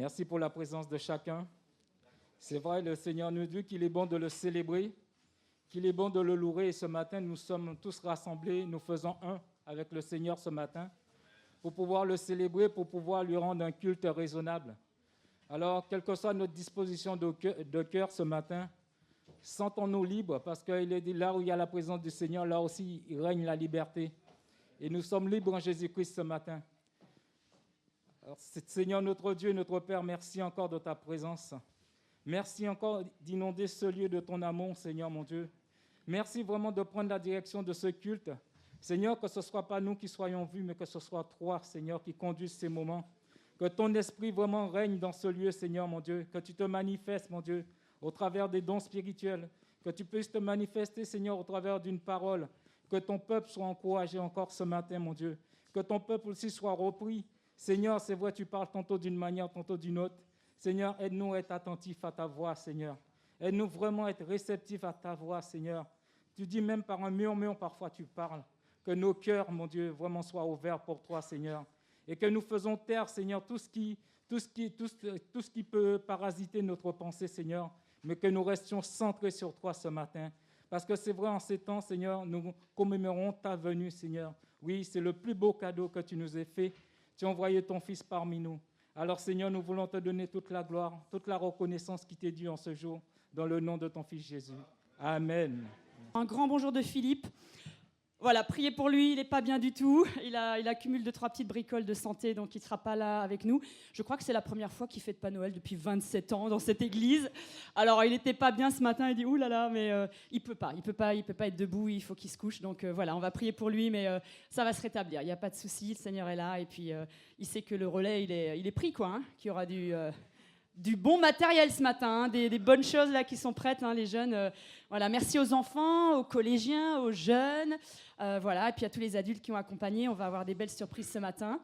Merci pour la présence de chacun. C'est vrai, le Seigneur nous dit qu'il est bon de le célébrer, qu'il est bon de le louer. Et ce matin, nous sommes tous rassemblés, nous faisons un avec le Seigneur ce matin, pour pouvoir le célébrer, pour pouvoir lui rendre un culte raisonnable. Alors, quelle que soit notre disposition de cœur ce matin, sentons-nous libres, parce qu'il est dit là où il y a la présence du Seigneur, là aussi il règne la liberté. Et nous sommes libres en Jésus-Christ ce matin. Alors, Seigneur notre Dieu, notre Père, merci encore de ta présence. Merci encore d'inonder ce lieu de ton amour, Seigneur mon Dieu. Merci vraiment de prendre la direction de ce culte. Seigneur, que ce ne soit pas nous qui soyons vus, mais que ce soit toi, Seigneur, qui conduise ces moments. Que ton esprit vraiment règne dans ce lieu, Seigneur mon Dieu. Que tu te manifestes, mon Dieu, au travers des dons spirituels. Que tu puisses te manifester, Seigneur, au travers d'une parole. Que ton peuple soit encouragé encore ce matin, mon Dieu. Que ton peuple aussi soit repris. Seigneur, c'est vrai, tu parles tantôt d'une manière, tantôt d'une autre. Seigneur, aide-nous à être attentifs à ta voix, Seigneur. Aide-nous vraiment à être réceptifs à ta voix, Seigneur. Tu dis même par un murmure, parfois tu parles. Que nos cœurs, mon Dieu, vraiment soient ouverts pour toi, Seigneur. Et que nous faisons taire, Seigneur, tout ce qui peut parasiter notre pensée, Seigneur. Mais que nous restions centrés sur toi ce matin. Parce que c'est vrai, en ces temps, Seigneur, nous commémorons ta venue, Seigneur. Oui, c'est le plus beau cadeau que tu nous aies fait. Tu as envoyé ton Fils parmi nous. Alors, Seigneur, nous voulons te donner toute la gloire, toute la reconnaissance qui t'est due en ce jour, dans le nom de ton Fils Jésus. Amen. Un grand bonjour de Philippe. Voilà, priez pour lui, il n'est pas bien du tout. Il accumule 2-3 petites bricoles de santé, donc il ne sera pas là avec nous. Je crois que c'est la première fois qu'il fête pas Noël depuis 27 ans dans cette église. Alors, il n'était pas bien ce matin, il dit « Ouh là là », mais il peut pas être debout, il faut qu'il se couche. Donc voilà, on va prier pour lui, mais ça va se rétablir, il n'y a pas de souci, le Seigneur est là. Et puis, il sait que le relais, il est pris, quoi, hein, qu'il y aura du bon matériel ce matin, hein, des bonnes choses là qui sont prêtes, hein, les jeunes. Voilà, merci aux enfants, aux collégiens, aux jeunes, voilà, et puis à tous les adultes qui ont accompagné. On va avoir des belles surprises ce matin.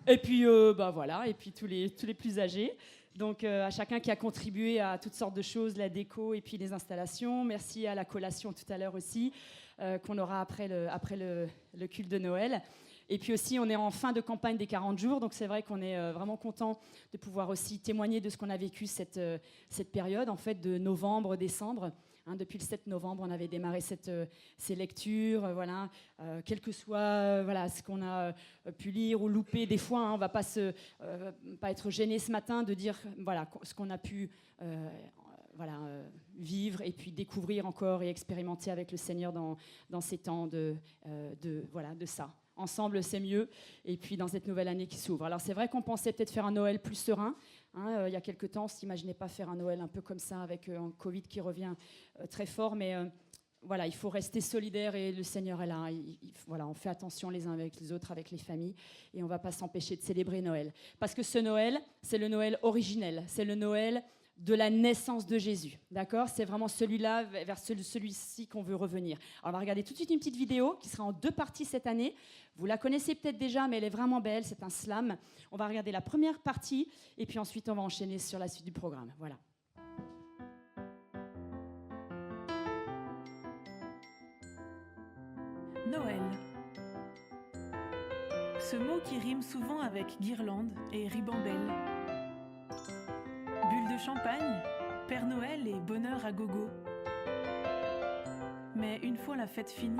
Et puis, voilà, et puis tous les plus âgés. Donc, à chacun qui a contribué à toutes sortes de choses, la déco et puis les installations. Merci à la collation tout à l'heure aussi, qu'on aura après le culte de Noël. Et puis aussi, on est en fin de campagne des 40 jours, donc c'est vrai qu'on est vraiment content de pouvoir aussi témoigner de ce qu'on a vécu cette période, en fait, de novembre, décembre. Hein, depuis le 7 novembre, on avait démarré ces lectures, voilà, quel que soit voilà, ce qu'on a pu lire ou louper. Des fois, hein, on ne va pas être gêné ce matin de dire voilà, ce qu'on a pu vivre et puis découvrir encore et expérimenter avec le Seigneur dans ces temps de ça. Ensemble, c'est mieux. Et puis, dans cette nouvelle année qui s'ouvre. Alors, c'est vrai qu'on pensait peut-être faire un Noël plus serein. Hein, il y a quelques temps, on ne s'imaginait pas faire un Noël un peu comme ça, avec un Covid qui revient très fort. Mais voilà, il faut rester solidaire et le Seigneur est là. Voilà, on fait attention les uns avec les autres, avec les familles. Et on ne va pas s'empêcher de célébrer Noël. Parce que ce Noël, c'est le Noël originel. C'est le Noël de la naissance de Jésus, d'accord ? C'est vraiment celui-là, vers celui-ci qu'on veut revenir. Alors, on va regarder tout de suite une petite vidéo qui sera en 2 parties cette année. Vous la connaissez peut-être déjà, mais elle est vraiment belle, c'est un slam. On va regarder la première partie, et puis ensuite, on va enchaîner sur la suite du programme. Voilà. Noël. Ce mot qui rime souvent avec guirlande et ribambelle. Bulle de champagne, Père Noël et bonheur à gogo. Mais une fois la fête finie,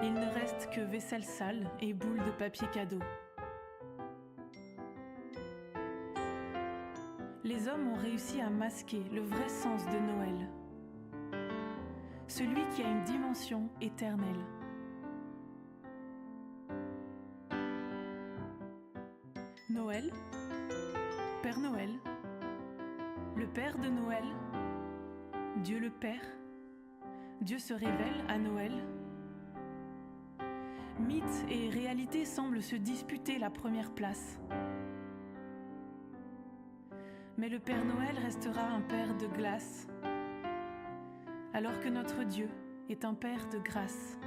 il ne reste que vaisselle sale et boules de papier cadeau. Les hommes ont réussi à masquer le vrai sens de Noël. Celui qui a une dimension éternelle. Noël, Père Noël, le Père de Noël, Dieu le Père, Dieu se révèle à Noël. Mythe et réalité semblent se disputer la première place. Mais le Père Noël restera un Père de glace, alors que notre Dieu est un Père de grâce.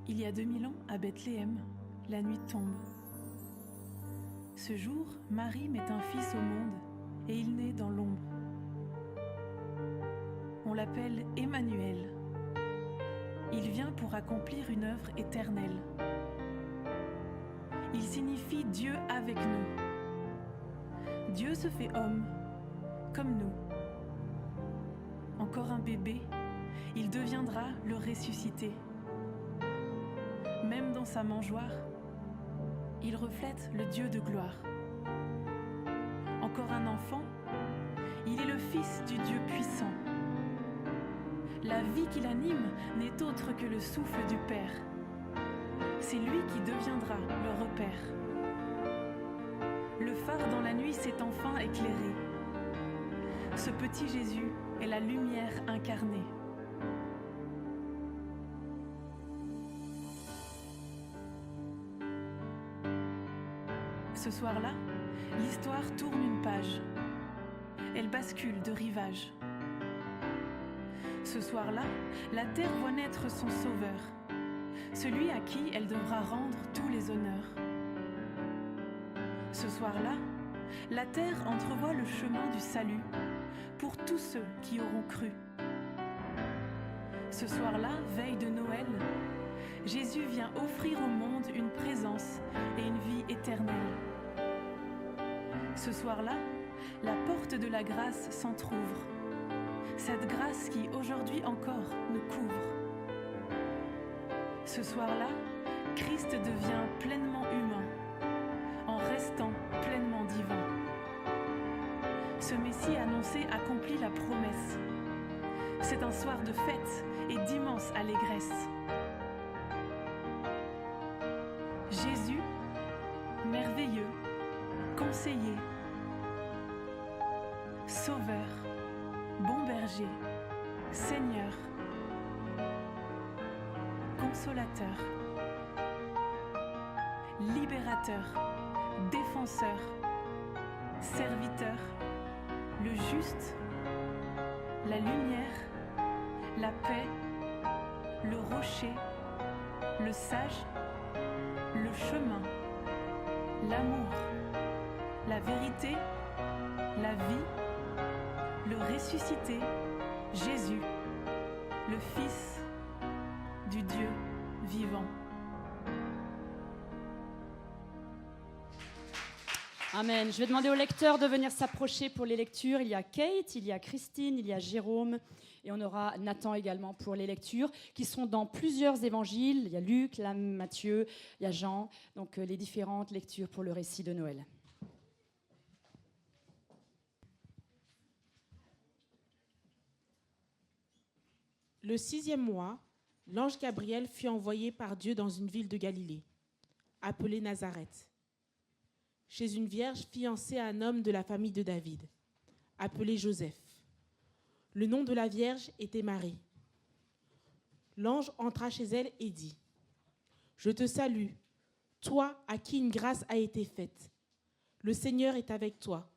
Il y a 2000 ans, à Bethléem, la nuit tombe. Ce jour, Marie met un fils au monde et il naît dans l'ombre. On l'appelle Emmanuel. Il vient pour accomplir une œuvre éternelle. Il signifie Dieu avec nous. Dieu se fait homme, comme nous. Encore un bébé, il deviendra le ressuscité. Même dans sa mangeoire, il reflète le Dieu de gloire. Encore un enfant, il est le Fils du Dieu puissant. La vie qui l'anime n'est autre que le souffle du Père. C'est lui qui deviendra le repère. Le phare dans la nuit s'est enfin éclairé. Ce petit Jésus est la lumière incarnée. Ce soir-là, l'histoire tourne une page. Elle bascule de rivage. Ce soir-là, la terre voit naître son sauveur, celui à qui elle devra rendre tous les honneurs. Ce soir-là, la terre entrevoit le chemin du salut pour tous ceux qui auront cru. Ce soir-là, veille de Noël, Jésus vient offrir au monde une présence et une vie éternelle. Ce soir-là, la porte de la grâce s'entr'ouvre, cette grâce qui aujourd'hui encore nous couvre. Ce soir-là, Christ devient pleinement humain, en restant pleinement divin. Ce Messie annoncé accomplit la promesse. C'est un soir de fête et d'immense allégresse. Jésus, merveilleux, conseiller, sauveur, bon berger, Seigneur, consolateur, libérateur, défenseur, serviteur, le juste, la lumière, la paix, le rocher, le sage, le chemin, l'amour, la vérité, la vie, le ressuscité, Jésus, le Fils du Dieu vivant. Amen. Je vais demander aux lecteurs de venir s'approcher pour les lectures. Il y a Kate, il y a Christine, il y a Jérôme et on aura Nathan également pour les lectures qui sont dans plusieurs évangiles. Il y a Luc, là, Matthieu, il y a Jean. Donc les différentes lectures pour le récit de Noël. Le 6e mois, l'ange Gabriel fut envoyé par Dieu dans une ville de Galilée, appelée Nazareth, chez une vierge fiancée à un homme de la famille de David, appelé Joseph. Le nom de la vierge était Marie. L'ange entra chez elle et dit : « Je te salue, toi à qui une grâce a été faite. Le Seigneur est avec toi.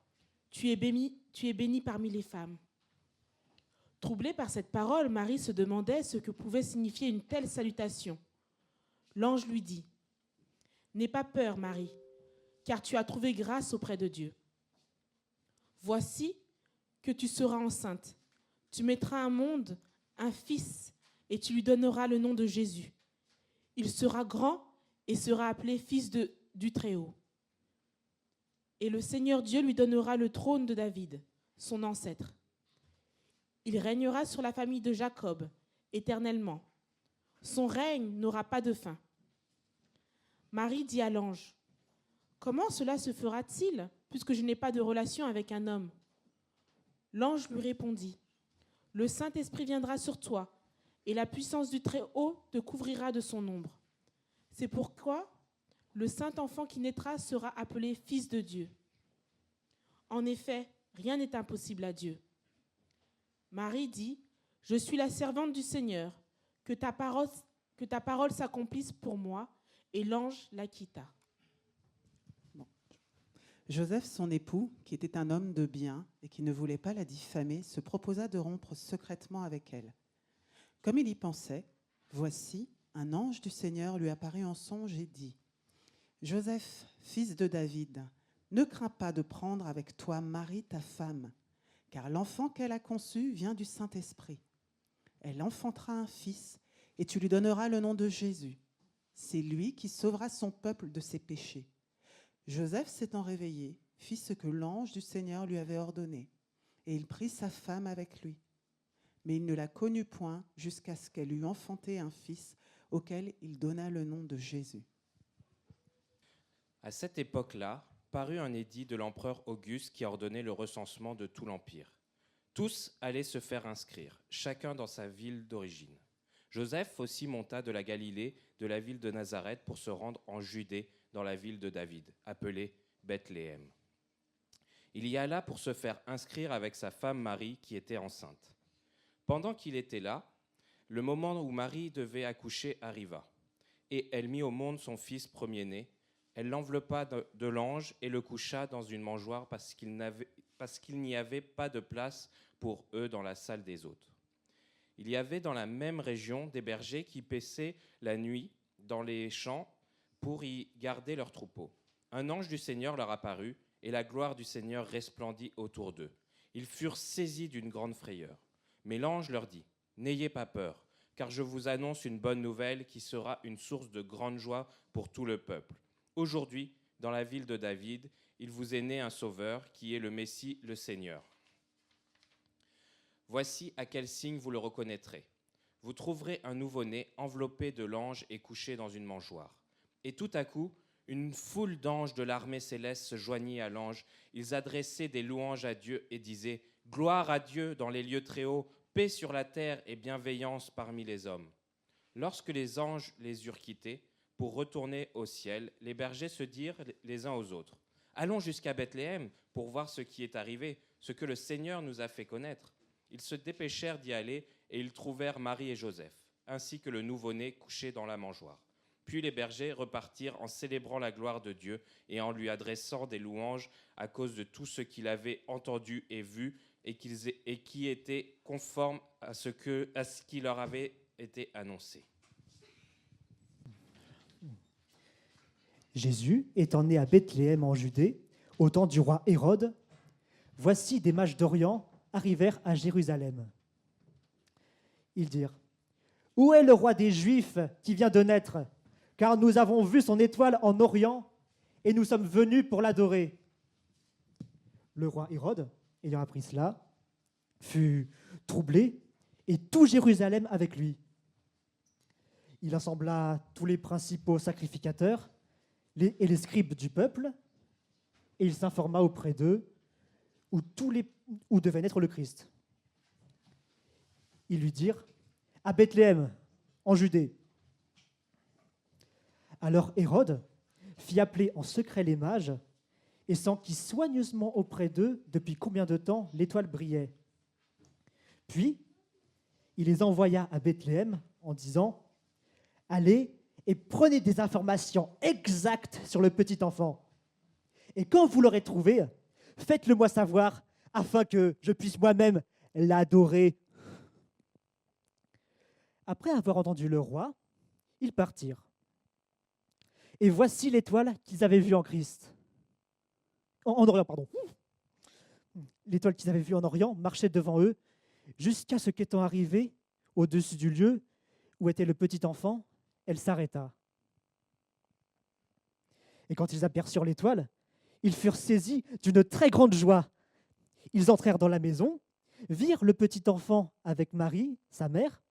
Tu es bénie parmi les femmes. » Troublée par cette parole, Marie se demandait ce que pouvait signifier une telle salutation. L'ange lui dit : « N'aie pas peur, Marie, car tu as trouvé grâce auprès de Dieu. Voici que tu seras enceinte. Tu mettras au monde un fils et tu lui donneras le nom de Jésus. Il sera grand et sera appelé fils du Très-Haut. Et le Seigneur Dieu lui donnera le trône de David, son ancêtre. Il régnera sur la famille de Jacob éternellement. Son règne n'aura pas de fin. » Marie dit à l'ange : « Comment cela se fera-t-il, puisque je n'ai pas de relation avec un homme ? » L'ange lui répondit : « Le Saint-Esprit viendra sur toi, et la puissance du Très-Haut te couvrira de son ombre. C'est pourquoi le Saint-Enfant qui naîtra sera appelé Fils de Dieu. En effet, rien n'est impossible à Dieu. » Marie dit : « Je suis la servante du Seigneur, que ta parole s'accomplisse pour moi. » Et l'ange la quitta. Bon. Joseph, son époux, qui était un homme de bien et qui ne voulait pas la diffamer, se proposa de rompre secrètement avec elle. Comme il y pensait, voici, un ange du Seigneur lui apparut en songe et dit : « Joseph, fils de David, ne crains pas de prendre avec toi Marie, ta femme, car l'enfant qu'elle a conçu vient du Saint-Esprit. Elle enfantera un fils et tu lui donneras le nom de Jésus. C'est lui qui sauvera son peuple de ses péchés. » Joseph s'étant réveillé, fit ce que l'ange du Seigneur lui avait ordonné, et il prit sa femme avec lui. Mais il ne la connut point jusqu'à ce qu'elle eût enfanté un fils, auquel il donna le nom de Jésus. À cette époque-là, parut un édit de l'empereur Auguste qui ordonnait le recensement de tout l'Empire. Tous allaient se faire inscrire, chacun dans sa ville d'origine. Joseph aussi monta de la Galilée, de la ville de Nazareth, pour se rendre en Judée, dans la ville de David, appelée Bethléem. Il y alla pour se faire inscrire avec sa femme Marie, qui était enceinte. Pendant qu'il était là, le moment où Marie devait accoucher arriva, et elle mit au monde son fils premier-né. Elle l'enveloppa de l'ange et le coucha dans une mangeoire parce qu'il n'y avait pas de place pour eux dans la salle des hôtes. Il y avait dans la même région des bergers qui paissaient la nuit dans les champs pour y garder leurs troupeaux. Un ange du Seigneur leur apparut, et la gloire du Seigneur resplendit autour d'eux. Ils furent saisis d'une grande frayeur. Mais l'ange leur dit : « N'ayez pas peur, car je vous annonce une bonne nouvelle qui sera une source de grande joie pour tout le peuple. Aujourd'hui, dans la ville de David, il vous est né un sauveur, qui est le Messie, le Seigneur. Voici à quel signe vous le reconnaîtrez. Vous trouverez un nouveau-né enveloppé de l'ange et couché dans une mangeoire. » Et tout à coup, une foule d'anges de l'armée céleste se joignit à l'ange. Ils adressaient des louanges à Dieu et disaient : « Gloire à Dieu dans les lieux très hauts, paix sur la terre et bienveillance parmi les hommes. » Lorsque les anges les eurent quittés pour retourner au ciel, les bergers se dirent les uns aux autres : « Allons jusqu'à Bethléem pour voir ce qui est arrivé, ce que le Seigneur nous a fait connaître. » Ils se dépêchèrent d'y aller et ils trouvèrent Marie et Joseph, ainsi que le nouveau-né couché dans la mangeoire. Puis les bergers repartirent en célébrant la gloire de Dieu et en lui adressant des louanges à cause de tout ce qu'il avait entendu et vu et qui était conforme à ce qui leur avait été annoncé. Jésus étant né à Bethléem en Judée, au temps du roi Hérode, voici des mages d'Orient arrivèrent à Jérusalem. Ils dirent : « Où est le roi des Juifs qui vient de naître ? Car nous avons vu son étoile en Orient et nous sommes venus pour l'adorer. » Le roi Hérode, ayant appris cela, fut troublé et tout Jérusalem avec lui. Il assembla tous les principaux sacrificateurs et les scribes du peuple et il s'informa auprès d'eux où devait naître le Christ. Ils lui dirent : « À Bethléem, en Judée. » Alors Hérode fit appeler en secret les mages et s'enquit soigneusement auprès d'eux depuis combien de temps l'étoile brillait. Puis, il les envoya à Bethléem en disant : « Allez et prenez des informations exactes sur le petit enfant. Et quand vous l'aurez trouvé, faites-le moi savoir afin que je puisse moi-même l'adorer. » Après avoir entendu le roi, ils partirent. Et voici l'étoile qu'ils avaient vue en Christ. En Orient, pardon. L'étoile qu'ils avaient vue en Orient marchait devant eux jusqu'à ce qu'étant arrivée au-dessus du lieu où était le petit enfant, elle s'arrêta. Et quand ils aperçurent l'étoile, ils furent saisis d'une très grande joie. Ils entrèrent dans la maison, virent le petit enfant avec Marie, sa mère,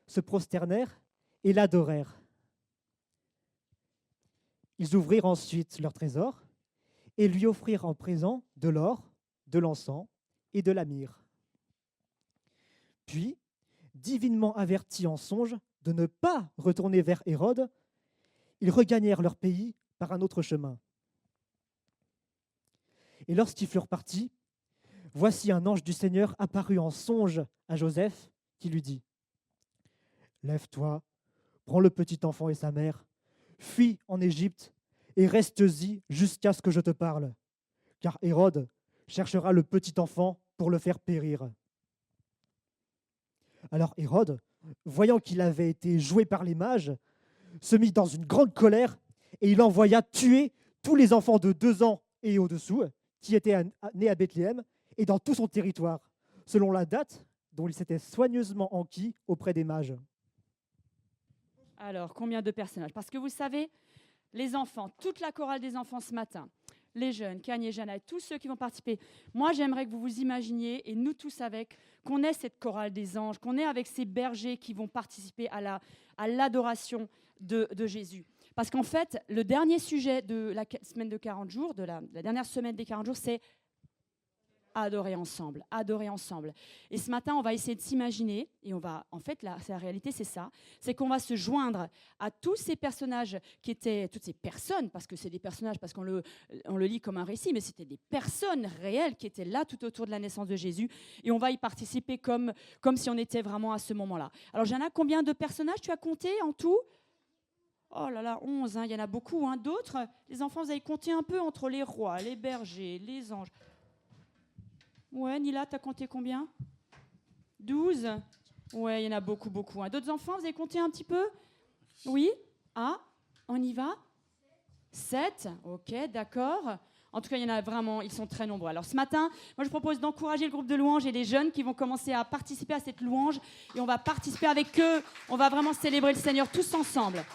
se prosternèrent et l'adorèrent. Ils ouvrirent ensuite leur trésor et lui offrirent en présent de l'or, de l'encens et de la myrrhe. Puis, divinement avertis en songe de ne pas retourner vers Hérode, ils regagnèrent leur pays par un autre chemin. Et lorsqu'ils furent partis, voici un ange du Seigneur apparut en songe à Joseph qui lui dit : « Lève-toi, prends le petit enfant et sa mère, fuis en Égypte et reste-y jusqu'à ce que je te parle, car Hérode cherchera le petit enfant pour le faire périr. » Alors Hérode, voyant qu'il avait été joué par les mages, se mit dans une grande colère et il envoya tuer tous les enfants de 2 ans et au-dessous qui étaient nés à Bethléem et dans tout son territoire, selon la date dont il s'était soigneusement enquis auprès des mages. Alors, combien de personnages? Parce que vous savez, les enfants, toute la chorale des enfants ce matin, les jeunes, Kanye et Jana, et tous ceux qui vont participer, moi j'aimerais que vous vous imaginiez, et nous tous avec, qu'on ait cette chorale des anges, qu'on ait avec ces bergers qui vont participer à l'adoration de Jésus. Parce qu'en fait, le dernier sujet de la semaine de 40 jours, de la dernière semaine des 40 jours, c'est adorer ensemble, adorer ensemble. Et ce matin, on va essayer de s'imaginer, et on va, en fait, la réalité, c'est ça, c'est qu'on va se joindre à tous ces personnages qui étaient, toutes ces personnes, parce que c'est des personnages, parce qu'on le lit comme un récit, mais c'était des personnes réelles qui étaient là tout autour de la naissance de Jésus, et on va y participer comme si on était vraiment à ce moment-là. Alors, Jana, combien de personnages tu as compté en tout? Oh là là, 11, hein, il y en a beaucoup. Hein. D'autres, les enfants, vous avez compté un peu entre les rois, les bergers, les anges. Ouais, Nila, t'as compté combien? 12? Ouais, il y en a beaucoup, beaucoup. Hein. D'autres enfants, vous avez compté un petit peu? Oui? Ah, on y va? 7? Ok, d'accord. En tout cas, il y en a vraiment, ils sont très nombreux. Alors ce matin, moi je propose d'encourager le groupe de louanges et les jeunes qui vont commencer à participer à cette louange. Et on va participer avec eux. On va vraiment célébrer le Seigneur tous ensemble.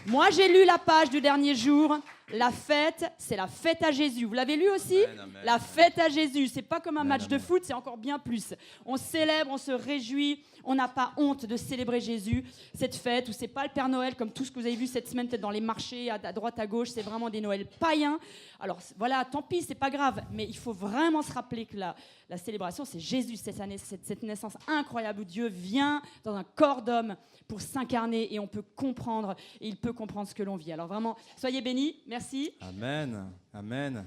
Moi, j'ai lu la page du dernier jour. La fête, c'est la fête à Jésus. Vous l'avez lu aussi? Amen. La fête à Jésus. C'est pas comme un match de foot, c'est encore bien plus. On célèbre, on se réjouit. On n'a pas honte de célébrer Jésus. Cette fête où c'est pas le Père Noël comme tout ce que vous avez vu cette semaine peut-être dans les marchés à droite à gauche. C'est vraiment des Noëls païens. Alors voilà, tant pis, c'est pas grave. Mais il faut vraiment se rappeler que la célébration, c'est Jésus, cette naissance incroyable où Dieu vient dans un corps d'homme pour s'incarner et on peut comprendre, et il peut comprendre ce que l'on vit. Alors vraiment, soyez bénis, merci. Amen, amen.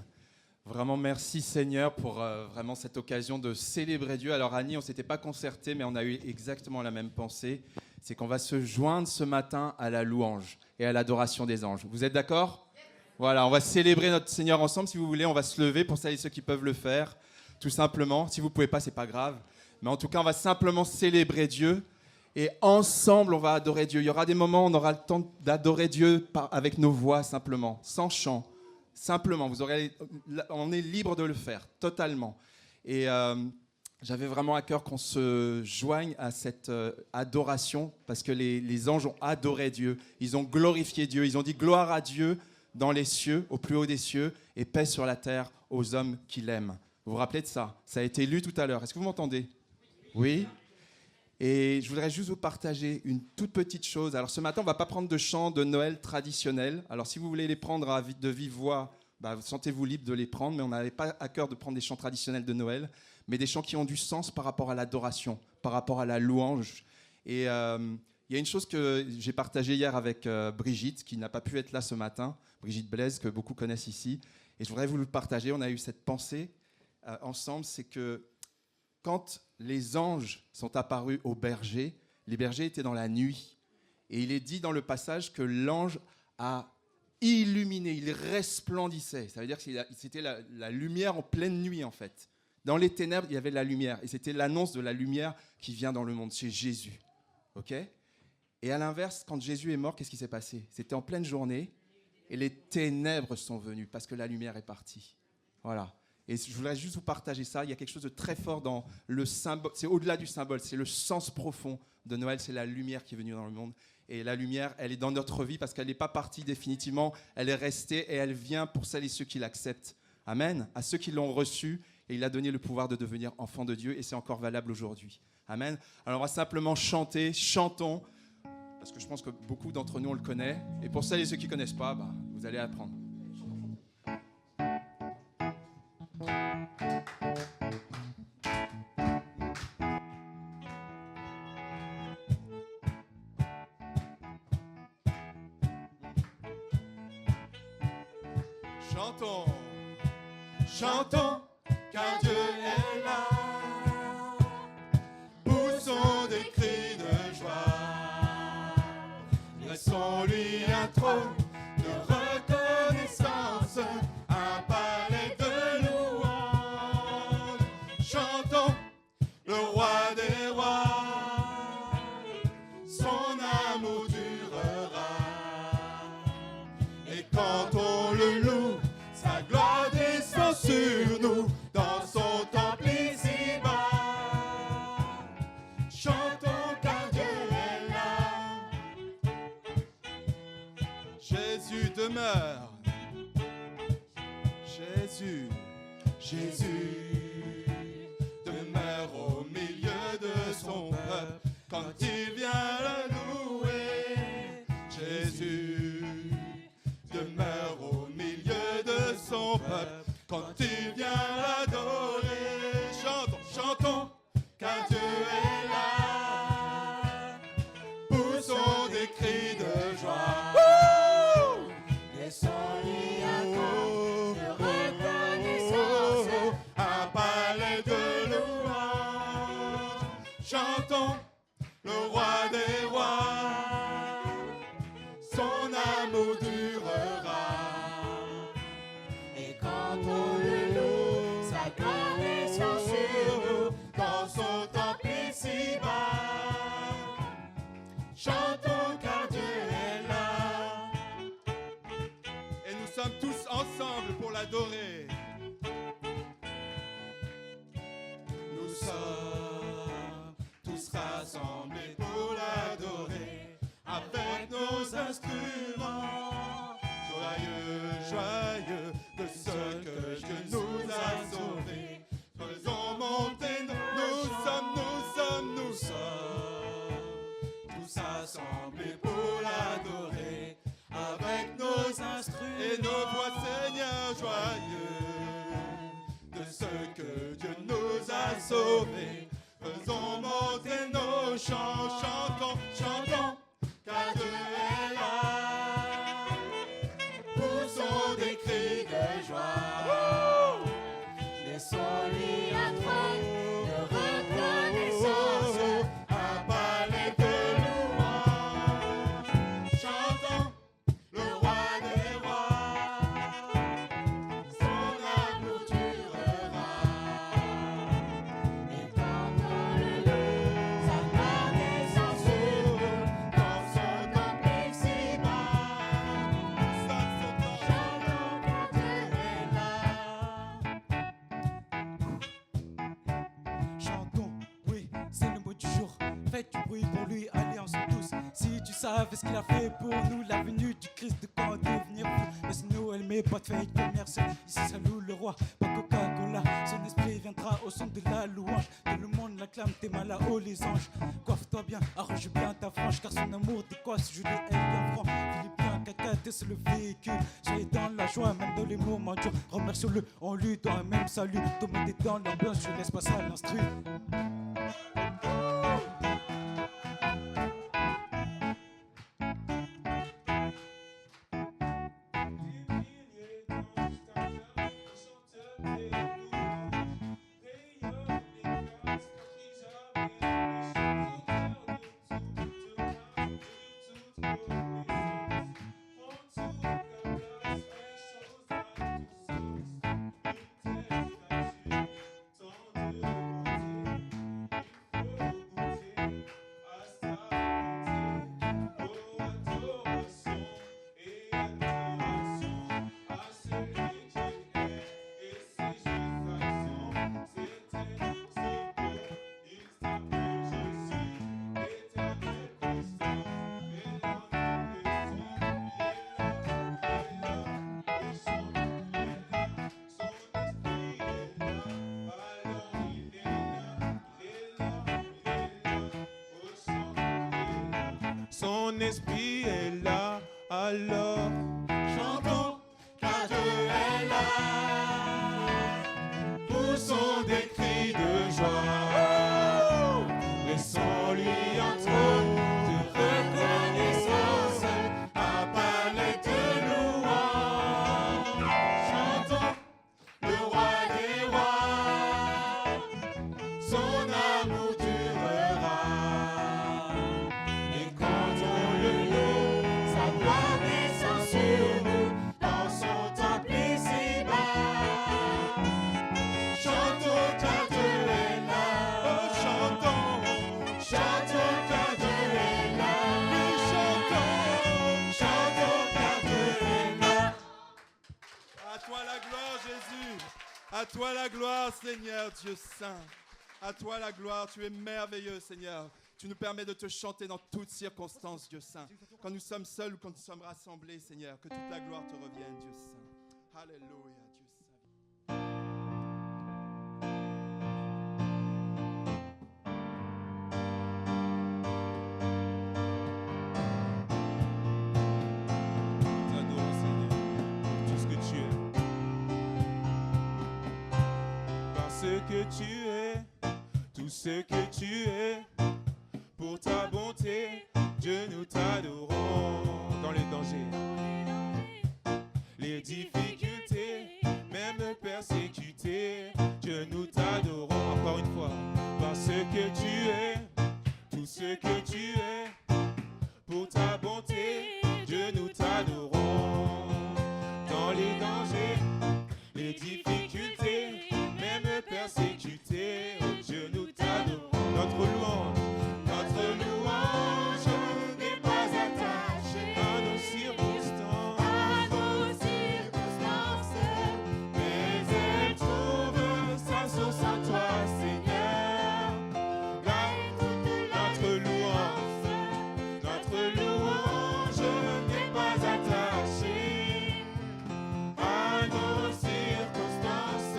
Vraiment merci Seigneur pour vraiment cette occasion de célébrer Dieu. Alors Annie, on ne s'était pas concerté, mais on a eu exactement la même pensée. C'est qu'on va se joindre ce matin à la louange et à l'adoration des anges. Vous êtes d'accord? Voilà, on va célébrer notre Seigneur ensemble. Si vous voulez, on va se lever pour celles et ceux qui peuvent le faire, tout simplement. Si vous ne pouvez pas, ce n'est pas grave. Mais en tout cas, on va simplement célébrer Dieu. Et ensemble, on va adorer Dieu. Il y aura des moments où on aura le temps d'adorer Dieu avec nos voix simplement, sans chant. Simplement, on est libre de le faire, totalement. Et j'avais vraiment à cœur qu'on se joigne à cette adoration, parce que les anges ont adoré Dieu, ils ont glorifié Dieu, ils ont dit gloire à Dieu dans les cieux, au plus haut des cieux, et paix sur la terre aux hommes qui l'aiment. Vous vous rappelez de ça? Ça a été lu tout à l'heure. Est-ce que vous m'entendez? Oui? Et je voudrais juste vous partager une toute petite chose. Alors ce matin, on ne va pas prendre de chants de Noël traditionnels. Alors si vous voulez les prendre de vive voix, sentez-vous libre de les prendre, mais on n'avait pas à cœur de prendre des chants traditionnels de Noël, mais des chants qui ont du sens par rapport à l'adoration, par rapport à la louange. Et il y a une chose que j'ai partagée hier avec Brigitte, qui n'a pas pu être là ce matin, Brigitte Blaise, que beaucoup connaissent ici. Et je voudrais vous le partager. On a eu cette pensée ensemble, c'est que quand les anges sont apparus aux bergers, les bergers étaient dans la nuit. Et il est dit dans le passage que l'ange a illuminé, il resplendissait. Ça veut dire que c'était la lumière en pleine nuit, en fait. Dans les ténèbres, il y avait de la lumière. Et c'était l'annonce de la lumière qui vient dans le monde, c'est Jésus. OK ? Et à l'inverse, quand Jésus est mort, qu'est-ce qui s'est passé ? C'était en pleine journée et les ténèbres sont venues parce que la lumière est partie. Voilà. Et je voudrais juste vous partager ça. Il y a quelque chose de très fort dans le symbole. C'est au-delà du symbole, c'est le sens profond de Noël. C'est la lumière qui est venue dans le monde. Et la lumière, elle est dans notre vie parce qu'elle n'est pas partie définitivement. Elle est restée et elle vient pour celles et ceux qui l'acceptent. Amen. À ceux qui l'ont reçu. Et il a donné le pouvoir de devenir enfant de Dieu. Et c'est encore valable aujourd'hui. Amen. Alors on va simplement chanter. Chantons. Parce que je pense que beaucoup d'entre nous, on le connaît. Et pour celles et ceux qui ne connaissent pas, vous allez apprendre. Chantons, chantons, car Dieu est là. Poussons des cris de joie. Laissons-lui un trône de reconnaissance, un palais de louange. Chantons le roi des rois, son amour durera. Et quand on le loue, sa gloire descend sur nous dans son temple ici-bas. Chantons car Dieu est là. demeure. Jésus, Jésus demeure au milieu de son peuple quand il vient le louer. Jésus demeure au milieu de son peuple quand il vient l'adorer. Chantons, chantons, car Dieu est là. Poussons des cris de joie. Laissons-lui un temps de reconnaissance, un palais de louange. Chantons le roi des rois, son amour durera. et quand on le loue, sa connaissance sur nous, dans son temple ici-bas. Chantons car Dieu est là. Et nous sommes tous ensemble pour l'adorer. Nous sommes tous rassemblés pour l'adorer avec nos instruments. Joyeux, joyeux de ce que Dieu nous a sauvés. Faisons monter, nous sommes tous assemblés pour l'adorer avec nos instruments et nos voix, Seigneur, joyeux de ce que Dieu nous a sauvés. Faisons monter nos chants, chantons, chantons, car Dieu est là. Poussons des cris de joie. laissons-lui un trône de reconnaissance, un palais de louange. Chantons le roi des rois, son amour durera. et quand on le loue, sa connaissance sur nous, dans son temple ici-bas. Chantons car Dieu est là. Chantons, oui, c'est le mot du jour. Faites du bruit pour lui, allez ensemble tous. Si tu savais ce qu'il a fait pour nous, la venue du Christ de quand devenir fou. Mais c'est Noël, mais pas de fête commerciale. Ici, ça loue le roi, pas Coca-Cola. Son esprit viendra au son de la louange. Tout le monde l'acclame, t'es malin, oh les anges. Coiffe-toi bien, arrange bien ta frange, car son amour décoiffe, Julie est bien franc. Philippien, caca, t'es sur le véhicule. Soyez dans la joie, même dans les moments durs. Remercions-le, on lui doit un même salut. Tout le monde est dans l'ambiance, je laisse passer à l'instru. Son esprit est là, alors chantons, car Dieu est là. Poussons des cris de joie. Laissons-lui un trône de reconnaissance, un palais de louange. Chantons le roi des rois, son amour durera. Et quand on le loue, Sa connaissance sur nous, dans son temple ici-bas. chantons car Dieu est là. Oh, chantons, Chantons car Dieu est là. oui, chantons car Dieu est là. À toi la gloire, Jésus. À toi la gloire, Seigneur Dieu saint. À toi la gloire, tu es merveilleux, Seigneur. Tu nous permets de te chanter dans toutes circonstances, Dieu Saint. Quand nous sommes seuls ou quand nous sommes rassemblés, Seigneur, que toute la gloire te revienne, Dieu Saint. Alléluia, Dieu Saint. T'adore, Seigneur, pour tout ce que tu es. Parce que tu es tout ce que tu es. Pour ta bonté, Dieu, nous t'adorons. Dans les dangers, les difficultés, même persécutés, Dieu, nous t'adorons. Encore une fois, parce que tu es tout ce que tu es. Pour ta bonté, Dieu, nous t'adorons. Dans les dangers, les difficultés, même persécutés, oh Dieu, nous t'adorons. Notre louange n'est pas attachée à nos circonstances, mais elle trouve sa source en toi, Seigneur. Notre louange n'est pas attachée à nos circonstances,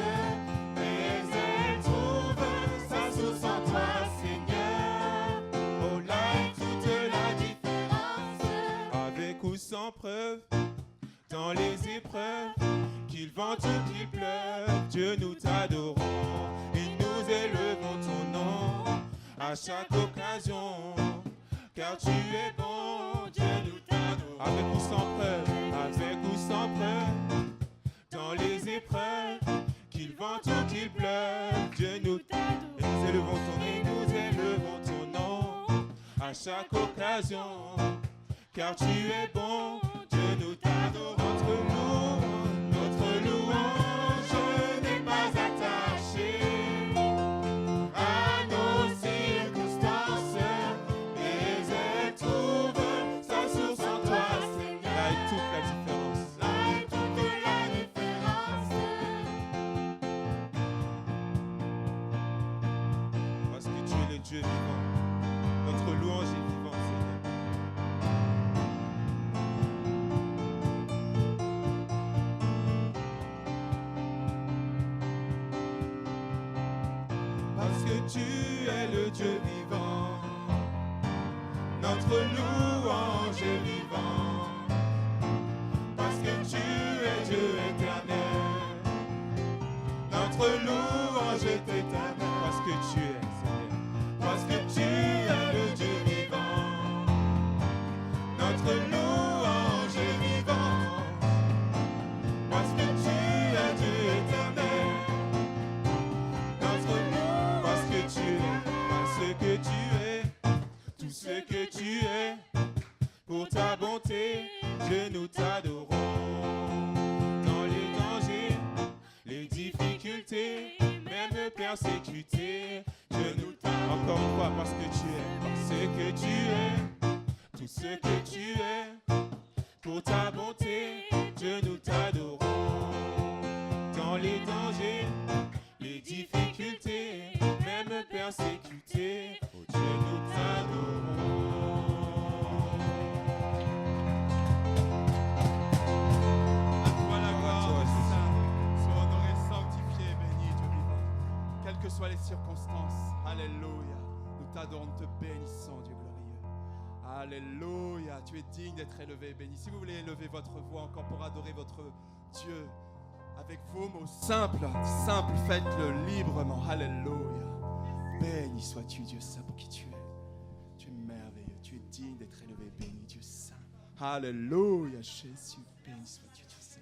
mais elle trouve sa source en toi, Seigneur. Oh là est toute la différence. Avec ou sans preuve, dans les épreuves, qu'il vente ou qu'il pleuve, Dieu, nous t'adorons et nous élevons ton nom à chaque occasion, car tu es bon, Dieu, nous t'adorons. Avec ou sans preuve, dans les épreuves, qu'il vente ou qu'il pleuve, Dieu, nous t'adorons. Et nous élevons ton nom à chaque occasion, car tu es bon, Dieu, nous t'adorons. Notre louange n'est pas attachée à nos circonstances, mais elle trouve sa source en toi, Seigneur. Là est toute la différence. Parce que tu es le Dieu vivant. Notre louange est vivante, Seigneur. Parce que tu es le Dieu vivant, notre louange est vivant. Parce que tu es Dieu éternel, notre louange est éternelle. Parce que tu es, Seigneur, parce que tu es le Dieu vivant, notre louange est vivant. Parce que tu es Dieu éternel, parce que tu es tout ce que tu es. Pour ta bonté, Dieu, nous t'adorons. Dans les dangers, les difficultés, même persécutés, Dieu, nous t'adorons. Encore une fois, parce que tu es tout ce que tu es. Pour ta bonté, Dieu, nous t'adorons. Dans les dangers, les difficultés, même persécutés, Dieu, nous t'adorons. À toi la gloire, Dieu Saint. Sois honoré, sanctifié, béni, Dieu vivant. Quelles que soient les circonstances, alléluia. Nous t'adorons, nous te bénissons, Dieu glorieux. Alléluia. Tu es digne d'être élevé et béni. Si vous voulez élever votre voix encore pour adorer votre Dieu, avec vos mots simples, faites-le librement. Alléluia. Béni sois-tu, Dieu Saint, pour qui tu es. Tu es merveilleux, tu es digne d'être élevé, béni, Dieu Saint. Alléluia, Jésus, béni sois-tu, Dieu Saint.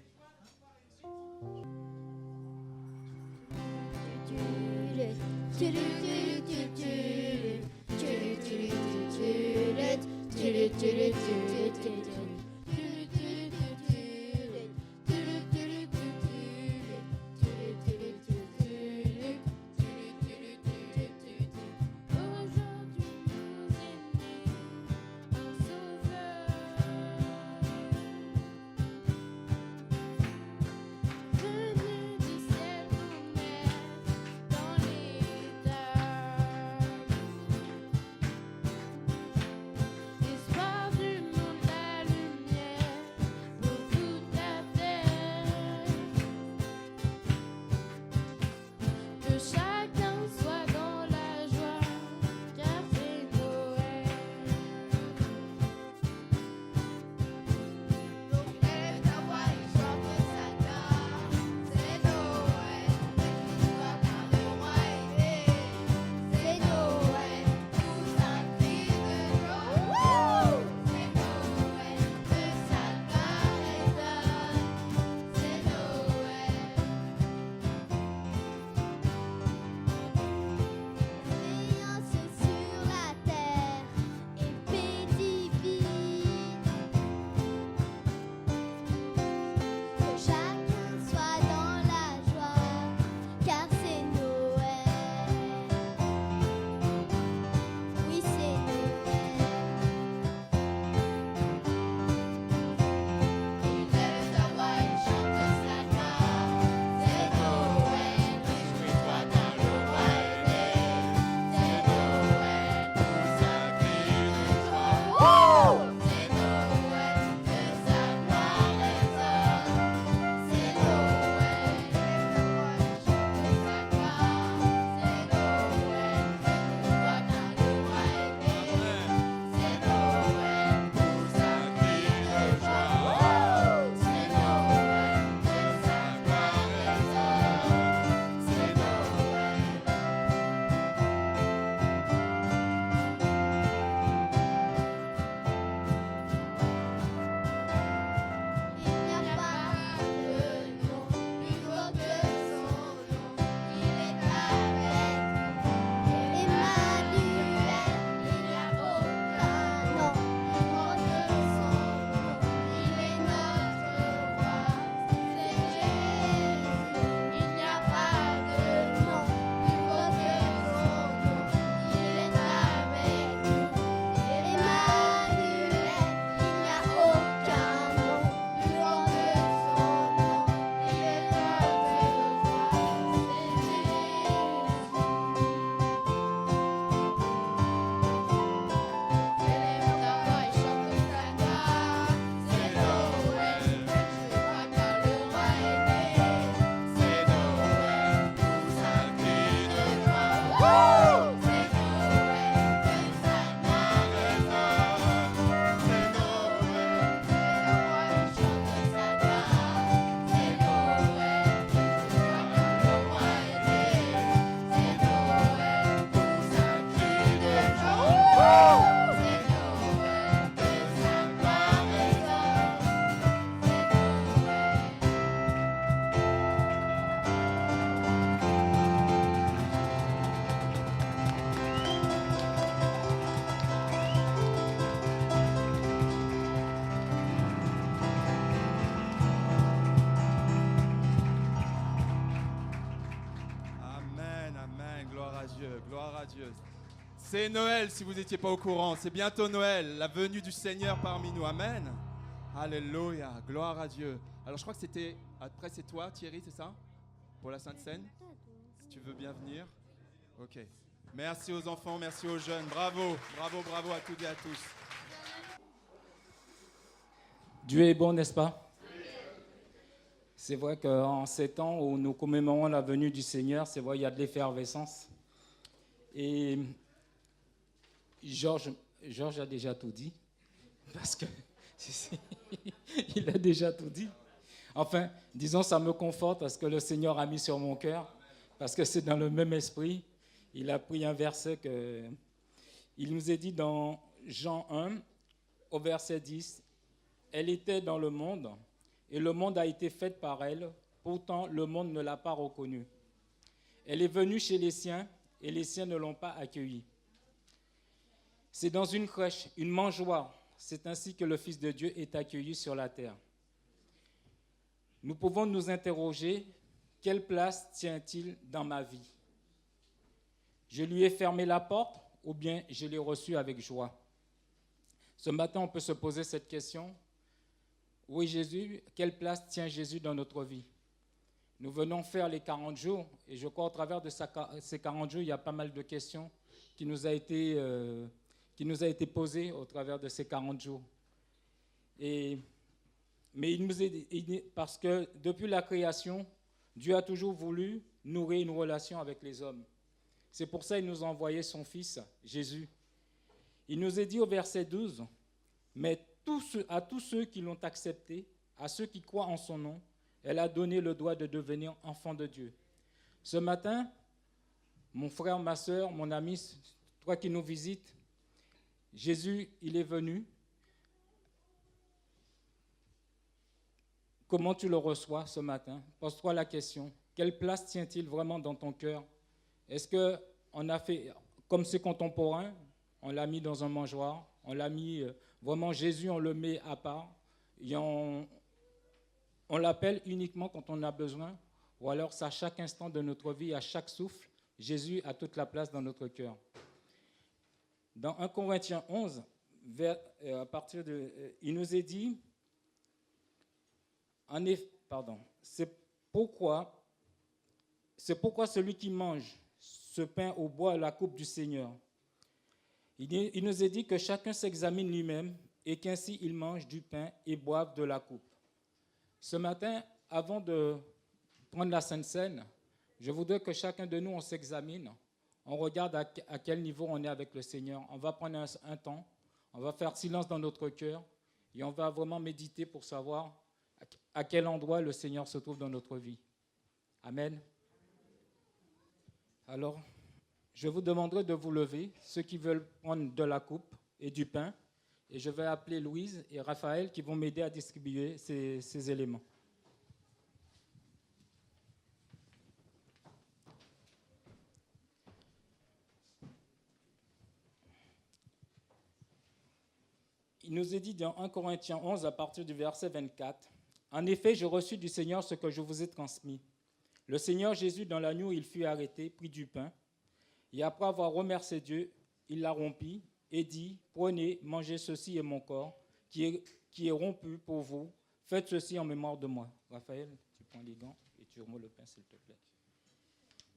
à Dieu, gloire à Dieu. C'est Noël si vous n'étiez pas au courant. C'est bientôt Noël, la venue du Seigneur parmi nous. Amen. Alléluia, gloire à Dieu. Alors je crois que c'était, après c'est toi Thierry, c'est ça? Pour la Sainte Seine? Si tu veux bien venir. Ok. Merci aux enfants, merci aux jeunes. Bravo, bravo, bravo à toutes et à tous. Dieu est bon, n'est-ce pas? C'est vrai qu'en ces temps où nous commémorons la venue du Seigneur, c'est vrai, il y a de l'effervescence. Et Georges a déjà tout dit, parce que il a déjà tout dit. Enfin, disons, ça me conforte parce que le Seigneur a mis sur mon cœur, parce que c'est dans le même esprit. Il a pris un verset que il nous est dit dans Jean 1, au verset 10, « Elle était dans le monde, et le monde a été fait par elle, pourtant le monde ne l'a pas reconnue. Elle est venue chez les siens, et les siens ne l'ont pas accueillie. C'est dans une crèche, une mangeoire, c'est ainsi que le Fils de Dieu est accueilli sur la terre. » Nous pouvons nous interroger, quelle place tient-il dans ma vie? Je lui ai fermé la porte ou bien je l'ai reçu avec joie? Ce matin, on peut se poser cette question. Oui, Jésus, quelle place tient Jésus dans notre vie? Nous venons faire les 40 jours et je crois au travers de ces 40 jours, il y a pas mal de questions qui nous a été posées au travers de ces 40 jours. Mais il nous est parce que depuis la création, Dieu a toujours voulu nourrir une relation avec les hommes. C'est pour ça qu'il nous a envoyé son Fils, Jésus. Il nous est dit au verset 12, « Mais à tous ceux qui l'ont accepté, à ceux qui croient en son nom, elle a donné le droit de devenir enfants de Dieu. » Ce matin, mon frère, ma soeur, mon ami, toi qui nous visites, Jésus, il est venu. Comment tu le reçois ce matin? Pose-toi la question. Quelle place tient-il vraiment dans ton cœur? Est-ce qu'on a fait comme ses contemporains? On l'a mis dans un mangeoire. On l'a mis, vraiment, Jésus, on le met à part. Et on l'appelle uniquement quand on a besoin. Ou alors, c'est à chaque instant de notre vie, à chaque souffle, Jésus a toute la place dans notre cœur. Dans 1 Corinthiens 11, il nous est dit... C'est pourquoi celui qui mange ce pain ou boit la coupe du Seigneur, il nous est dit que chacun s'examine lui-même et qu'ainsi il mange du pain et boive de la coupe. Ce matin, avant de prendre la Sainte Seine, je voudrais que chacun de nous, on s'examine, on regarde à quel niveau on est avec le Seigneur. On va prendre un temps, on va faire silence dans notre cœur et on va vraiment méditer pour savoir à quel endroit le Seigneur se trouve dans notre vie. Amen. Alors, je vous demanderai de vous lever, ceux qui veulent prendre de la coupe et du pain, et je vais appeler Louise et Raphaël qui vont m'aider à distribuer ces éléments. Il nous est dit dans 1 Corinthiens 11, à partir du verset 24, « En effet, j'ai reçu du Seigneur ce que je vous ai transmis. Le Seigneur Jésus, dans la nuit où il fut arrêté, prit du pain, et après avoir remercié Dieu, il l'a rompu et dit, « Prenez, mangez, ceci est mon corps, qui est rompu pour vous. Faites ceci en mémoire de moi. » Raphaël, tu prends les gants et tu remues le pain, s'il te plaît.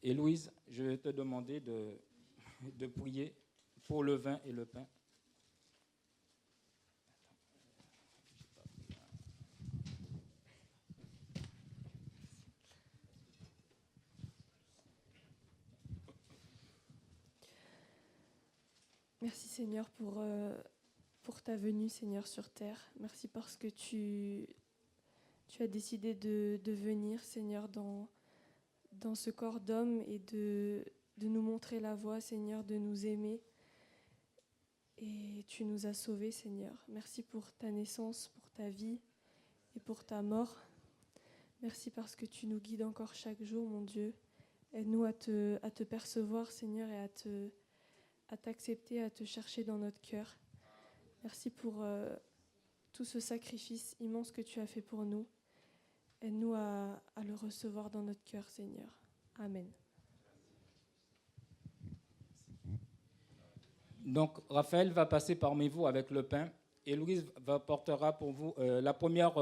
Et Louise, je vais te demander de prier pour le vin et le pain. Merci Seigneur pour ta venue, Seigneur, sur terre. Merci parce que tu as décidé de venir, Seigneur, dans ce corps d'homme et de nous montrer la voie, Seigneur, de nous aimer. Et tu nous as sauvés, Seigneur. Merci pour ta naissance, pour ta vie et pour ta mort. Merci parce que tu nous guides encore chaque jour, mon Dieu. Aide-nous à te percevoir, Seigneur, et à t'accepter, à te chercher dans notre cœur. Merci pour tout ce sacrifice immense que tu as fait pour nous. Aide-nous à le recevoir dans notre cœur, Seigneur. Amen. Donc, Raphaël va passer parmi vous avec le pain et Louise portera pour vous la première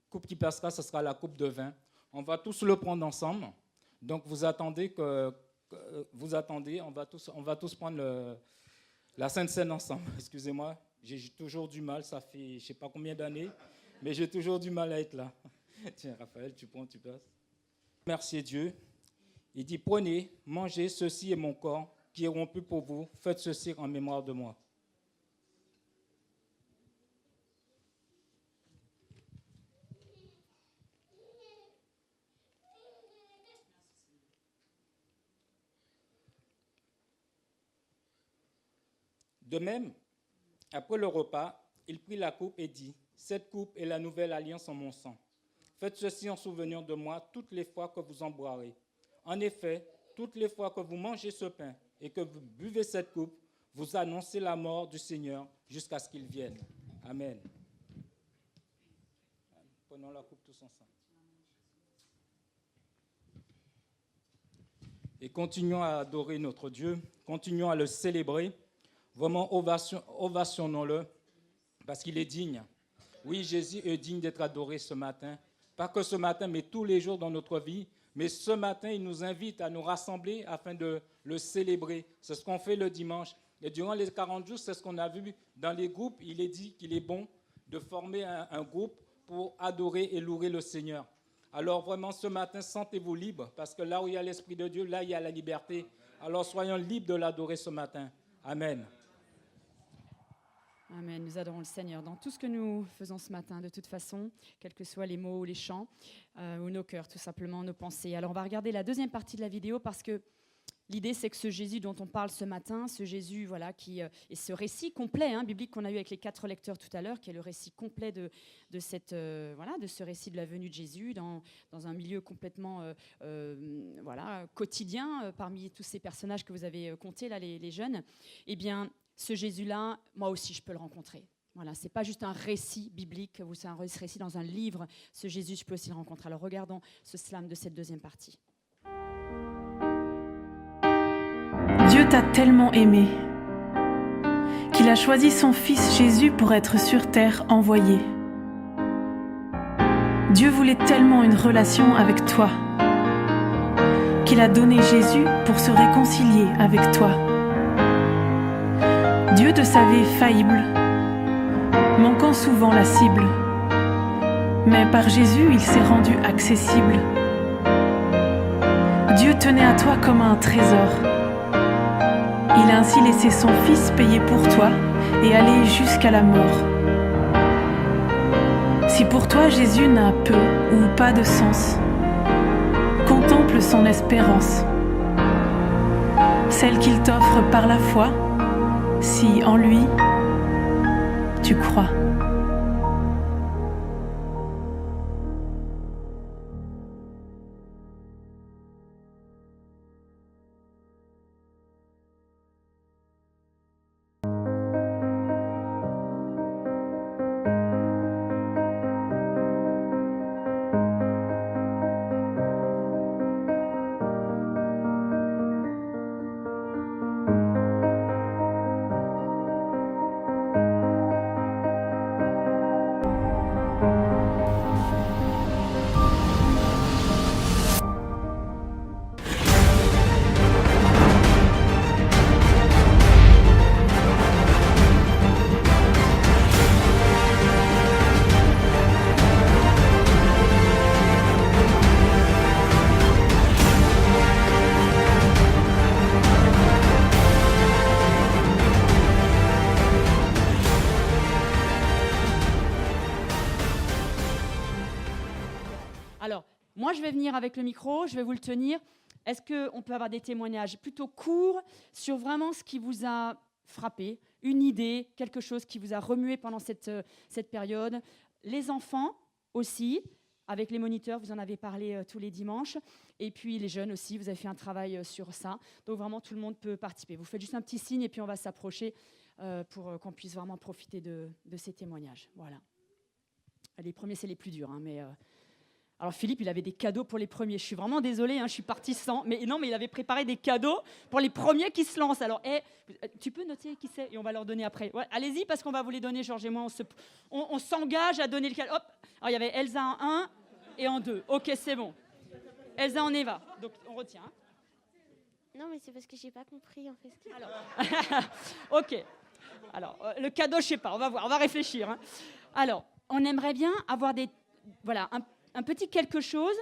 coupe qui passera, ce sera la coupe de vin. On va tous le prendre ensemble. Donc, vous attendez, on va tous prendre la Sainte Seine ensemble. Excusez-moi, j'ai toujours du mal, ça fait je ne sais pas combien d'années, mais j'ai toujours du mal à être là. Tiens, Raphaël, tu prends, tu passes. Merci Dieu. Il dit, prenez, mangez, ceci est mon corps qui est rompu pour vous. Faites ceci en mémoire de moi. De même, après le repas, il prit la coupe et dit, cette coupe est la nouvelle alliance en mon sang. Faites ceci en souvenir de moi toutes les fois que vous en boirez. En effet, toutes les fois que vous mangez ce pain et que vous buvez cette coupe, vous annoncez la mort du Seigneur jusqu'à ce qu'il vienne. Amen. Prenons la coupe tous ensemble. Et continuons à adorer notre Dieu, continuons à le célébrer. Vraiment, ovationnons-le, parce qu'il est digne. Oui, Jésus est digne d'être adoré ce matin. Pas que ce matin, mais tous les jours dans notre vie. Mais ce matin, il nous invite à nous rassembler afin de le célébrer. C'est ce qu'on fait le dimanche. Et durant les 40 jours, c'est ce qu'on a vu dans les groupes. Il est dit qu'il est bon de former un groupe pour adorer et louer le Seigneur. Alors vraiment, ce matin, sentez-vous libre, parce que là où il y a l'Esprit de Dieu, là, il y a la liberté. Alors soyons libres de l'adorer ce matin. Amen. Amen. Nous adorons le Seigneur dans tout ce que nous faisons ce matin, de toute façon, quels que soient les mots ou les chants, ou nos cœurs, tout simplement, nos pensées. Alors, on va regarder la deuxième partie de la vidéo parce que l'idée, c'est que ce Jésus dont on parle ce matin, ce Jésus, voilà, qui est ce récit complet, biblique qu'on a eu avec les 4 lecteurs tout à l'heure, qui est le récit complet de ce récit de la venue de Jésus dans un milieu complètement quotidien, parmi tous ces personnages que vous avez comptés, là, les jeunes. Eh bien, ce Jésus-là, moi aussi, je peux le rencontrer. Voilà, ce n'est pas juste un récit biblique, c'est un récit dans un livre. Ce Jésus, je peux aussi le rencontrer. Alors, regardons ce slam de cette deuxième partie. Dieu t'a tellement aimé qu'il a choisi son Fils Jésus pour être sur terre envoyé. Dieu voulait tellement une relation avec toi qu'il a donné Jésus pour se réconcilier avec toi. Dieu te savait faillible, manquant souvent la cible. Mais par Jésus, il s'est rendu accessible. Dieu tenait à toi comme à un trésor. Il a ainsi laissé son Fils payer pour toi et aller jusqu'à la mort. Si pour toi Jésus n'a peu ou pas de sens, contemple son espérance, celle qu'il t'offre par la foi, si en lui tu crois. Moi, je vais venir avec le micro, je vais vous le tenir. Est-ce qu'on peut avoir des témoignages plutôt courts sur vraiment ce qui vous a frappé, une idée, quelque chose qui vous a remué pendant cette période? Les enfants aussi, avec les moniteurs, vous en avez parlé tous les dimanches. Et puis les jeunes aussi, vous avez fait un travail sur ça. Donc vraiment, tout le monde peut participer. Vous faites juste un petit signe et puis on va s'approcher pour qu'on puisse vraiment profiter de ces témoignages. Voilà. Les premiers, c'est les plus durs, mais... Alors Philippe, il avait des cadeaux pour les premiers. Je suis vraiment désolée, hein, je suis partie sans. Mais non, mais il avait préparé des cadeaux pour les premiers qui se lancent. Alors, tu peux noter qui c'est et on va leur donner après. Ouais, allez-y, parce qu'on va vous les donner, Georges et moi. On s'engage à donner le cadeau. Hop. Alors, il y avait Elsa en 1 et en 2. Ok, c'est bon. Elsa en Eva. Donc, on retient. Hein. Non, mais c'est parce que j'ai pas compris en fait. Alors, ok. Alors, le cadeau, je sais pas. On va voir. On va réfléchir. Hein. Alors, on aimerait bien avoir un petit quelque chose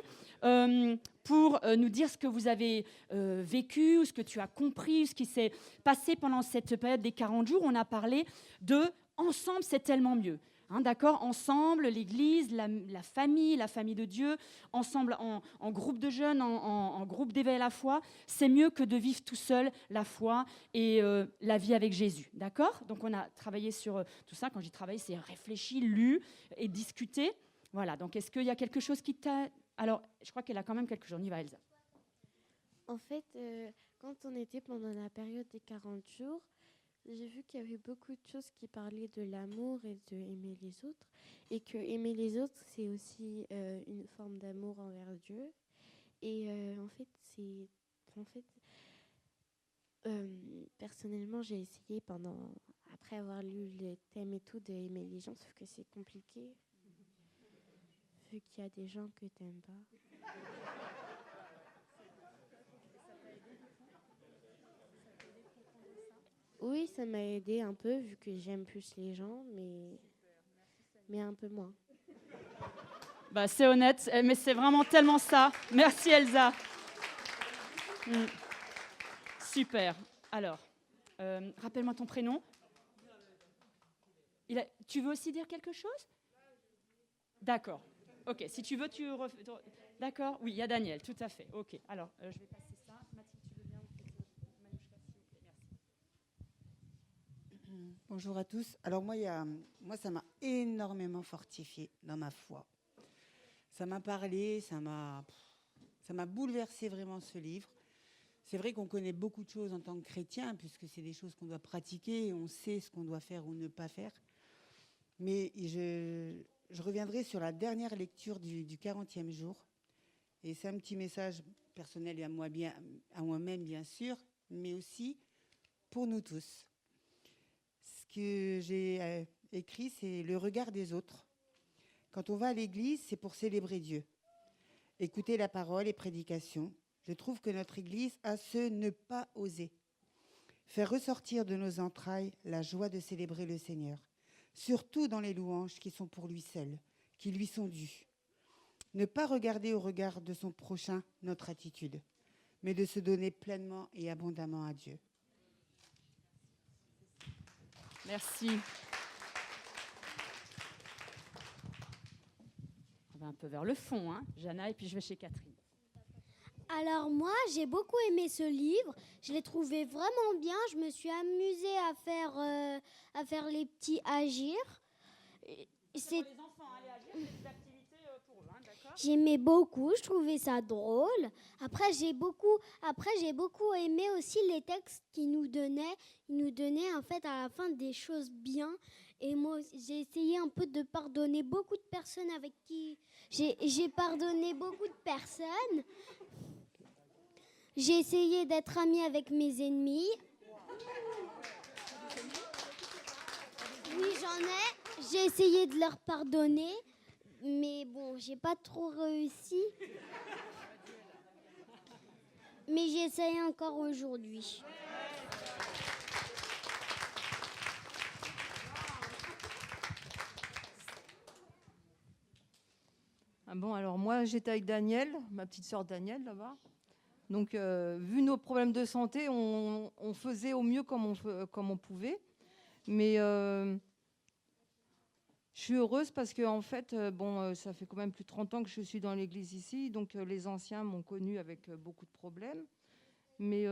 pour nous dire ce que vous avez vécu, ce que tu as compris, ce qui s'est passé pendant cette période des 40 jours. On a parlé de « ensemble, c'est tellement mieux ». Hein, d'accord, ensemble, l'Église, la famille de Dieu, ensemble en groupe de jeunes, en groupe d'éveil à la foi, c'est mieux que de vivre tout seul la foi et la vie avec Jésus. D'accord ? Donc on a travaillé sur tout ça. Quand j'ai travaillé, c'est réfléchi, lu et discuté. Voilà, donc est-ce qu'il y a quelque chose qui t'a... Alors, je crois qu'elle a quand même quelque chose. On y va, Elsa. En fait, quand on était pendant la période des 40 jours, j'ai vu qu'il y avait beaucoup de choses qui parlaient de l'amour et de aimer les autres. Et que aimer les autres, c'est aussi une forme d'amour envers Dieu. Et personnellement, j'ai essayé après avoir lu le thème et tout, d'aimer les gens, sauf que c'est compliqué. Vu qu'il y a des gens que t'aimes pas. Oui, ça m'a aidé un peu, vu que j'aime plus les gens, mais un peu moins. Bah, c'est honnête, mais c'est vraiment tellement ça. Merci Elsa. Super. Alors, rappelle-moi ton prénom. Tu veux aussi dire quelque chose ? D'accord. Ok, si tu veux, D'accord. Oui, il y a Daniel, tout à fait. Ok, alors, je vais passer ça. Mathilde, tu veux bien Manouchka, s'il vous plaît, merci. Bonjour à tous. Alors moi, ça m'a énormément fortifié dans ma foi. Ça m'a parlé, ça m'a bouleversé vraiment ce livre. C'est vrai qu'on connaît beaucoup de choses en tant que chrétien, puisque c'est des choses qu'on doit pratiquer, et on sait ce qu'on doit faire ou ne pas faire. Mais je reviendrai sur la dernière lecture du 40e jour. Et c'est un petit message personnel à moi-même, bien sûr, mais aussi pour nous tous. Ce que j'ai écrit, c'est le regard des autres. Quand on va à l'église, c'est pour célébrer Dieu. Écouter la parole et prédication. Je trouve que notre église a ce ne pas oser. Faire ressortir de nos entrailles la joie de célébrer le Seigneur. Surtout dans les louanges qui sont pour lui seul, qui lui sont dues. Ne pas regarder au regard de son prochain notre attitude, mais de se donner pleinement et abondamment à Dieu. Merci. On va un peu vers le fond, hein, Jana, et puis je vais chez Catherine. Alors moi, j'ai beaucoup aimé ce livre. Je l'ai trouvé vraiment bien. Je me suis amusée à faire les petits agir. C'est pour les enfants, les agir, c'est des activités pour eux, hein, d'accord ? J'aimais beaucoup. Je trouvais ça drôle. Après, j'ai beaucoup aimé aussi les textes qu'ils nous donnaient. Ils nous donnaient en fait à la fin des choses bien. Et moi, j'ai essayé un peu de pardonner beaucoup de personnes avec qui j'ai pardonné beaucoup de personnes. J'ai essayé d'être amie avec mes ennemis. Oui, j'en ai. J'ai essayé de leur pardonner. Mais bon, j'ai pas trop réussi. Mais j'essaye encore aujourd'hui. Ah bon, alors moi, j'étais avec Daniel, ma petite sœur Daniel, là-bas. Donc, vu nos problèmes de santé, on faisait au mieux comme on pouvait. Mais je suis heureuse parce que, en fait, ça fait quand même plus de 30 ans que je suis dans l'église ici. Donc, les anciens m'ont connue avec beaucoup de problèmes. Mais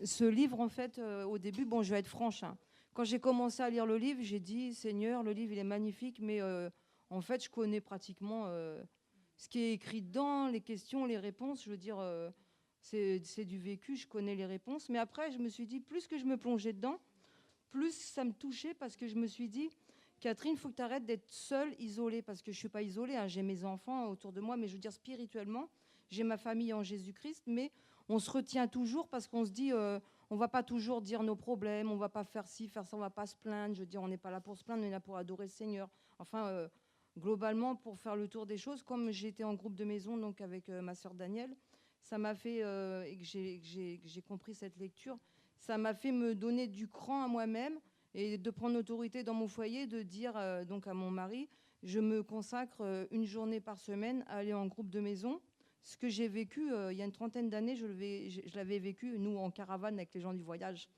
ce livre, en fait, au début, je vais être franche. Hein. Quand j'ai commencé à lire le livre, j'ai dit, Seigneur, le livre, il est magnifique, mais en fait, je connais pratiquement ce qui est écrit dedans, les questions, les réponses. Je veux dire... C'est du vécu, je connais les réponses. Mais après, je me suis dit, plus que je me plongeais dedans, plus ça me touchait parce que je me suis dit, Catherine, il faut que tu arrêtes d'être seule, isolée, parce que je ne suis pas isolée, hein, j'ai mes enfants autour de moi, mais je veux dire spirituellement, j'ai ma famille en Jésus-Christ, mais on se retient toujours parce qu'on se dit, on ne va pas toujours dire nos problèmes, on ne va pas faire ci, faire ça, on ne va pas se plaindre. Je veux dire, on n'est pas là pour se plaindre, on est là pour adorer le Seigneur. Enfin, globalement, pour faire le tour des choses, comme j'étais en groupe de maison donc avec ma sœur Danielle, ça m'a fait, et que j'ai compris cette lecture, ça m'a fait me donner du cran à moi-même et de prendre l'autorité dans mon foyer, de dire donc à mon mari, je me consacre une journée par semaine à aller en groupe de maison. Ce que j'ai vécu il y a une trentaine d'années, je l'avais vécu, nous, en caravane avec les gens du voyage.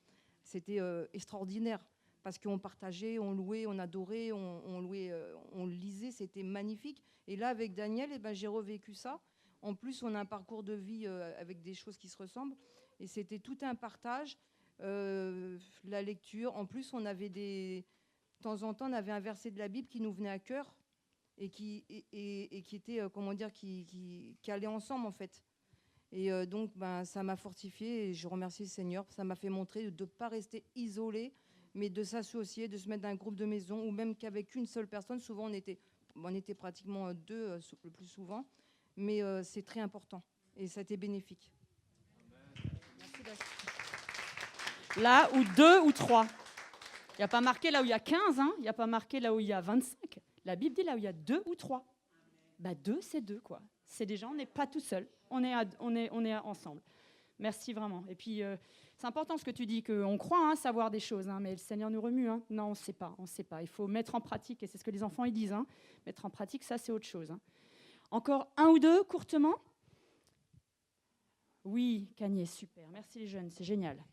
C'était extraordinaire parce qu'on partageait, on louait, on adorait, on louait, on lisait, c'était magnifique. Et là, avec Daniel, eh ben, j'ai revécu ça. En plus, on a un parcours de vie avec des choses qui se ressemblent. Et c'était tout un partage, la lecture. En plus, on avait de temps en temps, on avait un verset de la Bible qui nous venait à cœur. Et qui était, comment dire, qui allait ensemble, en fait. Et donc, ben, ça m'a fortifiée et je remercie le Seigneur. Ça m'a fait montrer de ne pas rester isolé, mais de s'associer, de se mettre dans un groupe de maison, ou même qu'avec une seule personne. Souvent, on était pratiquement deux, le plus souvent. Mais c'est très important et ça a été bénéfique. Là où 2 ou 3. Il n'y a pas marqué là où il y a 15, hein. Il n'y a pas marqué là où il y a 25. La Bible dit là où il y a 2 ou 3. Bah 2, c'est 2, quoi. C'est déjà, on n'est pas tout seul. On est ensemble. Merci vraiment. Et puis, c'est important ce que tu dis, qu'on croit hein, savoir des choses, hein, mais le Seigneur nous remue. Hein. Non, on ne sait pas, on ne sait pas. Il faut mettre en pratique, et c'est ce que les enfants ils disent. Hein. Mettre en pratique, ça, c'est autre chose. Hein. Encore 1 ou 2, courtement? Oui, Cagney, super. Merci les jeunes, c'est génial.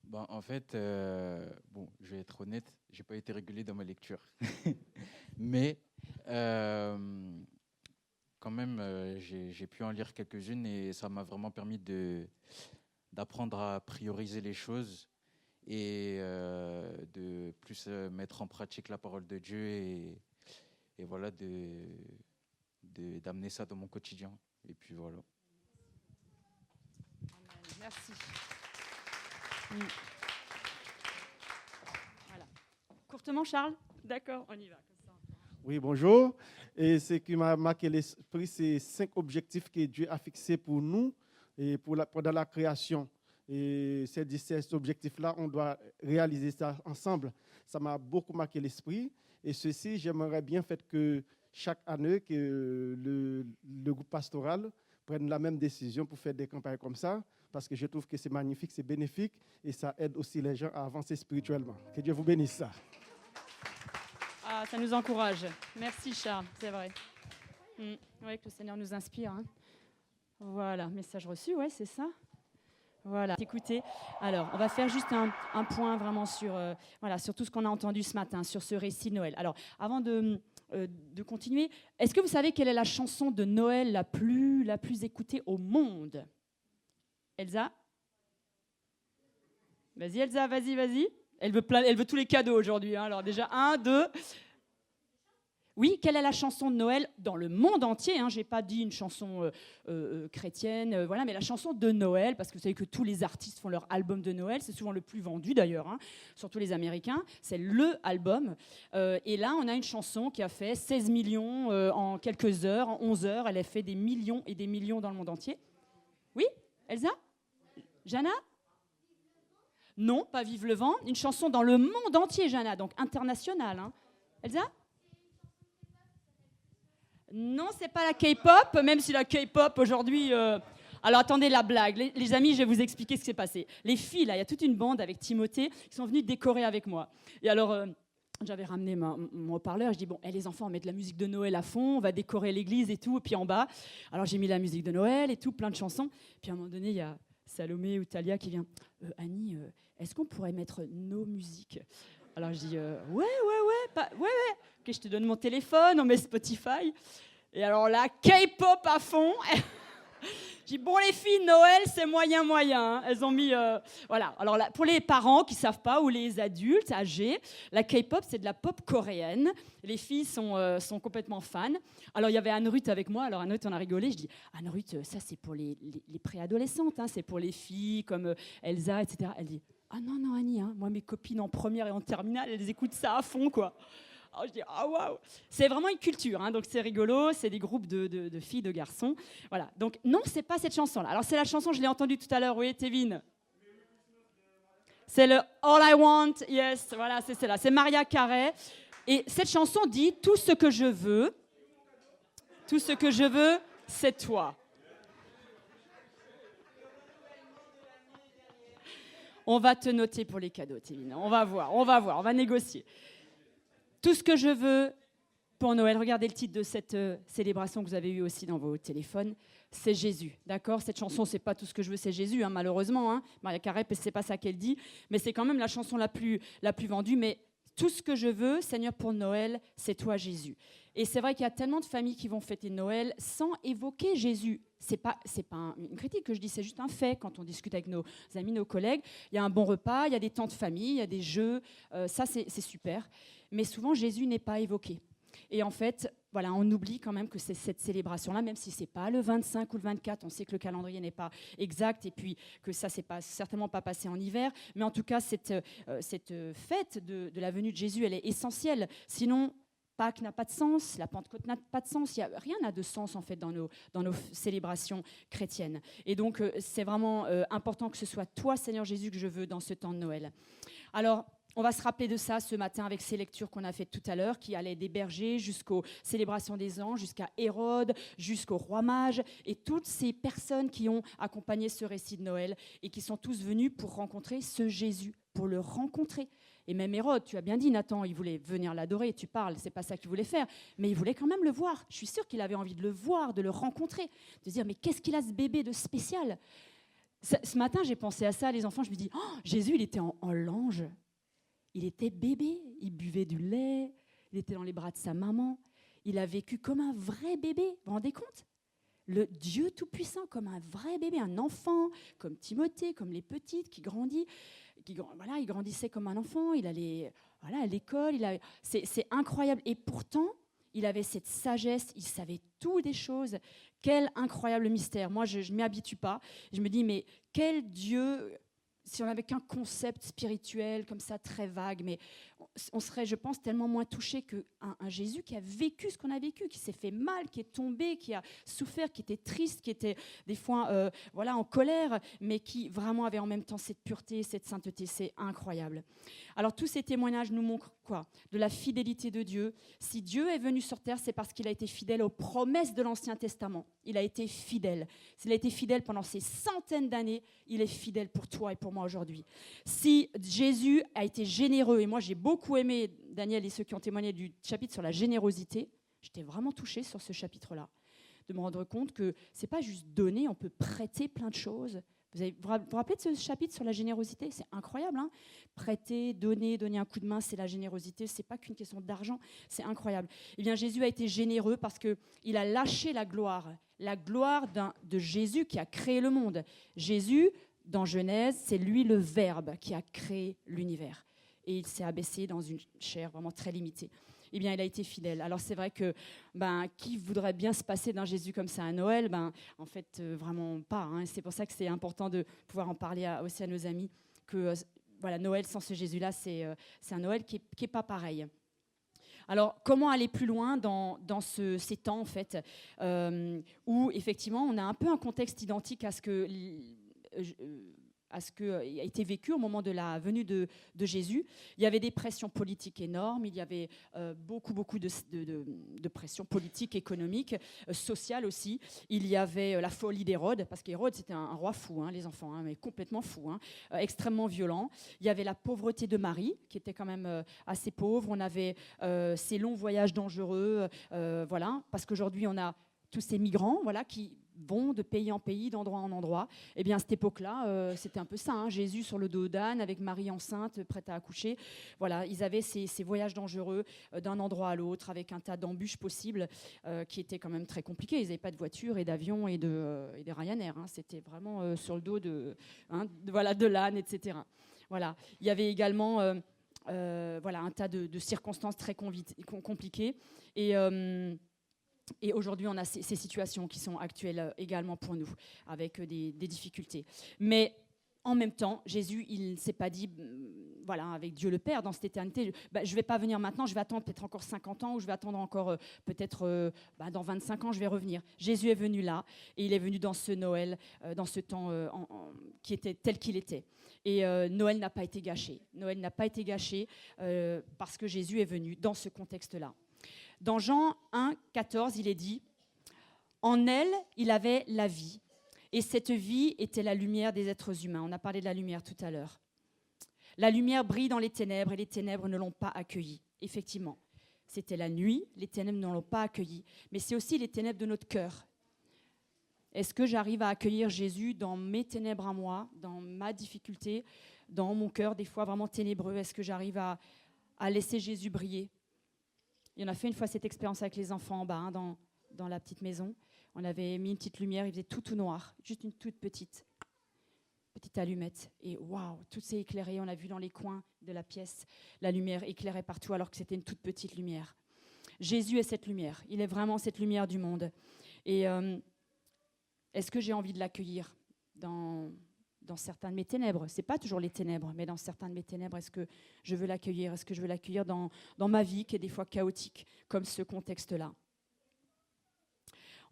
Ben, en fait, bon, je vais être honnête, je n'ai pas été régulier dans ma lecture. Mais quand même, j'ai pu en lire quelques-unes et ça m'a vraiment permis d'apprendre à prioriser les choses et de plus mettre en pratique la parole de Dieu et voilà, d'amener ça dans mon quotidien. Et puis voilà. Merci. Voilà. Courtement, Charles? D'accord, on y va. Comme ça. Oui, bonjour. Et ce qui m'a marqué l'esprit, c'est 5 objectifs que Dieu a fixés pour nous et pendant la création. Et ces objectifs-là, on doit réaliser ça ensemble. Ça m'a beaucoup marqué l'esprit. Et ceci, j'aimerais bien fait que chaque année, que le groupe pastoral prenne la même décision pour faire des campagnes comme ça, parce que je trouve que c'est magnifique, c'est bénéfique et ça aide aussi les gens à avancer spirituellement. Que Dieu vous bénisse ça. Ah, ça nous encourage. Merci Charles, c'est vrai. Oui, que le Seigneur nous inspire. Hein. Voilà, message reçu, ouais, c'est ça. Voilà, écoutez. Alors, on va faire juste un point vraiment sur tout ce qu'on a entendu ce matin, sur ce récit de Noël. Alors, avant de continuer, est-ce que vous savez quelle est la chanson de Noël la plus écoutée au monde? Elsa? Vas-y, Elsa, vas-y. Elle veut tous les cadeaux aujourd'hui. Hein. Alors déjà, 1, 2... Oui, quelle est la chanson de Noël dans le monde entier hein, je n'ai pas dit une chanson chrétienne, voilà, mais la chanson de Noël, parce que vous savez que tous les artistes font leur album de Noël, c'est souvent le plus vendu d'ailleurs, hein, surtout les Américains, c'est le album. Et là, on a une chanson qui a fait 16 millions en quelques heures, en 11 heures, elle a fait des millions et des millions dans le monde entier. Oui, Elsa? Jana? Non, pas Vive le vent, une chanson dans le monde entier, Jana, donc internationale. Hein. Elsa? Non, c'est pas la K-pop, même si la K-pop aujourd'hui... Alors attendez la blague, les amis, je vais vous expliquer ce qui s'est passé. Les filles, là, il y a toute une bande avec Timothée qui sont venues décorer avec moi. Et alors, j'avais ramené mon haut-parleur, je dis, bon, les enfants, on met de la musique de Noël à fond, on va décorer l'église et tout, et puis en bas, alors j'ai mis la musique de Noël et tout, plein de chansons. Puis à un moment donné, il y a Salomé ou Talia qui vient, Annie, est-ce qu'on pourrait mettre nos musiques? Alors je dis, ouais. Ok, je te donne mon téléphone, on met Spotify. Et alors là, K-pop à fond. Je dis, bon les filles, Noël, c'est moyen. Hein. Elles ont mis... voilà. Alors là, pour les parents qui ne savent pas, ou les adultes âgés, la K-pop, c'est de la pop coréenne. Les filles sont complètement fans. Alors il y avait Anne-Ruth avec moi. Alors Anne-Ruth, on a rigolé. Je dis, Anne-Ruth, ça c'est pour les préadolescentes. Hein. C'est pour les filles comme Elsa, etc. Elle dit, Ah non, Annie, hein, moi, mes copines en première et en terminale, elles écoutent ça à fond, quoi. Alors, je dis, ah waouh. C'est vraiment une culture, hein, donc c'est rigolo, c'est des groupes de filles, de garçons. Voilà, donc non, c'est pas cette chanson-là. Alors, c'est la chanson, je l'ai entendue tout à l'heure, oui, Tevin. C'est le All I Want, yes, voilà, c'est celle-là. C'est Maria Carey. Et cette chanson dit, tout ce que je veux, c'est toi. On va te noter pour les cadeaux, Tevin. On va voir, on va négocier. Tout ce que je veux pour Noël, regardez le titre de cette célébration que vous avez eue aussi dans vos téléphones, c'est Jésus, d'accord? Cette chanson, c'est pas tout ce que je veux, c'est Jésus, hein, malheureusement. Hein. Maria Carey, c'est pas ça qu'elle dit, mais c'est quand même la chanson la plus vendue. Mais tout ce que je veux, Seigneur, pour Noël, c'est toi, Jésus. Et c'est vrai qu'il y a tellement de familles qui vont fêter Noël sans évoquer Jésus. C'est pas une critique que je dis, c'est juste un fait. Quand on discute avec nos amis, nos collègues, il y a un bon repas, il y a des temps de famille, il y a des jeux, ça c'est super. Mais souvent, Jésus n'est pas évoqué. Et en fait, voilà, on oublie quand même que c'est cette célébration-là, même si ce n'est pas le 25 ou le 24, on sait que le calendrier n'est pas exact et puis que ça ne s'est certainement pas passé en hiver. Mais en tout cas, cette fête de la venue de Jésus, elle est essentielle. Sinon, Pâques n'a pas de sens, la Pentecôte n'a pas de sens, rien n'a de sens en fait dans nos célébrations chrétiennes. Et donc, c'est vraiment important que ce soit toi, Seigneur Jésus, que je veux dans ce temps de Noël. Alors, on va se rappeler de ça ce matin avec ces lectures qu'on a faites tout à l'heure, qui allaient des bergers jusqu'aux célébrations des anges, jusqu'à Hérode, jusqu'au roi mage, et toutes ces personnes qui ont accompagné ce récit de Noël et qui sont tous venus pour rencontrer ce Jésus, pour le rencontrer. Et même Hérode, tu as bien dit, Nathan, il voulait venir l'adorer, tu parles, c'est pas ça qu'il voulait faire, mais il voulait quand même le voir. Je suis sûre qu'il avait envie de le voir, de le rencontrer, de se dire, mais qu'est-ce qu'il a ce bébé de spécial? Ce matin, j'ai pensé à ça, les enfants, je me dis, oh, Jésus, il était en lange. Il était bébé, il buvait du lait, il était dans les bras de sa maman. Il a vécu comme un vrai bébé, vous vous rendez compte? Le Dieu Tout-Puissant comme un vrai bébé, un enfant, comme Timothée, comme les petites qui grandissent. Voilà, il grandissait comme un enfant, il allait à l'école. C'est incroyable. Et pourtant, il avait cette sagesse, il savait tout des choses. Quel incroyable mystère. Moi, je ne m'y habitue pas. Je me dis, mais quel Dieu... Si on n'avait qu'un concept spirituel comme ça, très vague, mais on serait, je pense, tellement moins touché qu'un Jésus qui a vécu ce qu'on a vécu, qui s'est fait mal, qui est tombé, qui a souffert, qui était triste, qui était des fois en colère, mais qui vraiment avait en même temps cette pureté, cette sainteté. C'est incroyable. Alors tous ces témoignages nous montrent quoi? De la fidélité de Dieu. Si Dieu est venu sur terre, c'est parce qu'il a été fidèle aux promesses de l'Ancien Testament. Il a été fidèle. S'il a été fidèle pendant ces centaines d'années, il est fidèle pour toi et pour moi aujourd'hui. Si Jésus a été généreux, et moi j'ai beaucoup aimé Daniel et ceux qui ont témoigné du chapitre sur la générosité, j'étais vraiment touchée sur ce chapitre-là, de me rendre compte que c'est pas juste donner, on peut prêter plein de choses. Vous vous rappelez de ce chapitre sur la générosité? C'est incroyable, hein? Prêter, donner un coup de main, c'est la générosité, c'est pas qu'une question d'argent, c'est incroyable. Eh bien, Jésus a été généreux parce qu'il a lâché la gloire de Jésus qui a créé le monde. Jésus, dans Genèse, c'est lui le Verbe qui a créé l'univers. Et il s'est abaissé dans une chair vraiment très limitée. Eh bien, il a été fidèle. Alors, c'est vrai que qui voudrait bien se passer d'un Jésus comme ça à Noël? En fait, vraiment pas. Hein. C'est pour ça que c'est important de pouvoir en parler aussi à nos amis, que Noël sans ce Jésus-là, c'est un Noël qui est pas pareil. Alors, comment aller plus loin dans ces temps, en fait, où, effectivement, on a un peu un contexte identique à ce que a été vécu au moment de la venue de Jésus. Il y avait des pressions politiques énormes, il y avait beaucoup de pressions politiques, économiques, sociales aussi. Il y avait la folie d'Hérode, parce qu'Hérode c'était un roi fou, hein, les enfants, hein, mais complètement fou, hein, extrêmement violent. Il y avait la pauvreté de Marie, qui était quand même assez pauvre. On avait ces longs voyages dangereux, parce qu'aujourd'hui on a tous ces migrants, qui vont de pays en pays, d'endroit en endroit. Eh bien, à cette époque-là, c'était un peu ça. Hein, Jésus sur le dos d'âne, avec Marie enceinte, prête à accoucher. Voilà, ils avaient ces voyages dangereux d'un endroit à l'autre, avec un tas d'embûches possibles qui étaient quand même très compliqués. Ils n'avaient pas de voiture et d'avion et de Ryanair. Hein, c'était vraiment sur le dos de l'âne, etc. Voilà. Il y avait également un tas de circonstances très compliquées. Et aujourd'hui, on a ces situations qui sont actuelles également pour nous, avec des difficultés. Mais en même temps, Jésus, il ne s'est pas dit, voilà, avec Dieu le Père, dans cette éternité, je ne vais pas venir maintenant, je vais attendre peut-être encore 50 ans, ou je vais attendre encore peut-être dans 25 ans, je vais revenir. Jésus est venu là, et il est venu dans ce Noël, dans ce temps qui était tel qu'il était. Et Noël n'a pas été gâché. Noël n'a pas été gâché parce que Jésus est venu dans ce contexte-là. Dans Jean 1, 14, il est dit, « En elle, il avait la vie. » Et cette vie était la lumière des êtres humains. On a parlé de la lumière tout à l'heure. La lumière brille dans les ténèbres et les ténèbres ne l'ont pas accueillie. Effectivement, c'était la nuit, les ténèbres ne l'ont pas accueillie. Mais c'est aussi les ténèbres de notre cœur. Est-ce que j'arrive à accueillir Jésus dans mes ténèbres à moi, dans ma difficulté, dans mon cœur, des fois vraiment ténébreux? Est-ce que j'arrive à laisser Jésus briller? Et on a fait une fois cette expérience avec les enfants en bas, dans la petite maison. On avait mis une petite lumière, il faisait tout noir, juste une toute petite allumette. Et waouh, tout s'est éclairé. On a vu dans les coins de la pièce, la lumière éclairait partout alors que c'était une toute petite lumière. Jésus est cette lumière. Il est vraiment cette lumière du monde. Et est-ce que j'ai envie de l'accueillir dans certains de mes ténèbres? Ce n'est pas toujours les ténèbres, mais dans certains de mes ténèbres, est-ce que je veux l'accueillir? Est-ce que je veux l'accueillir dans ma vie qui est des fois chaotique, comme ce contexte-là?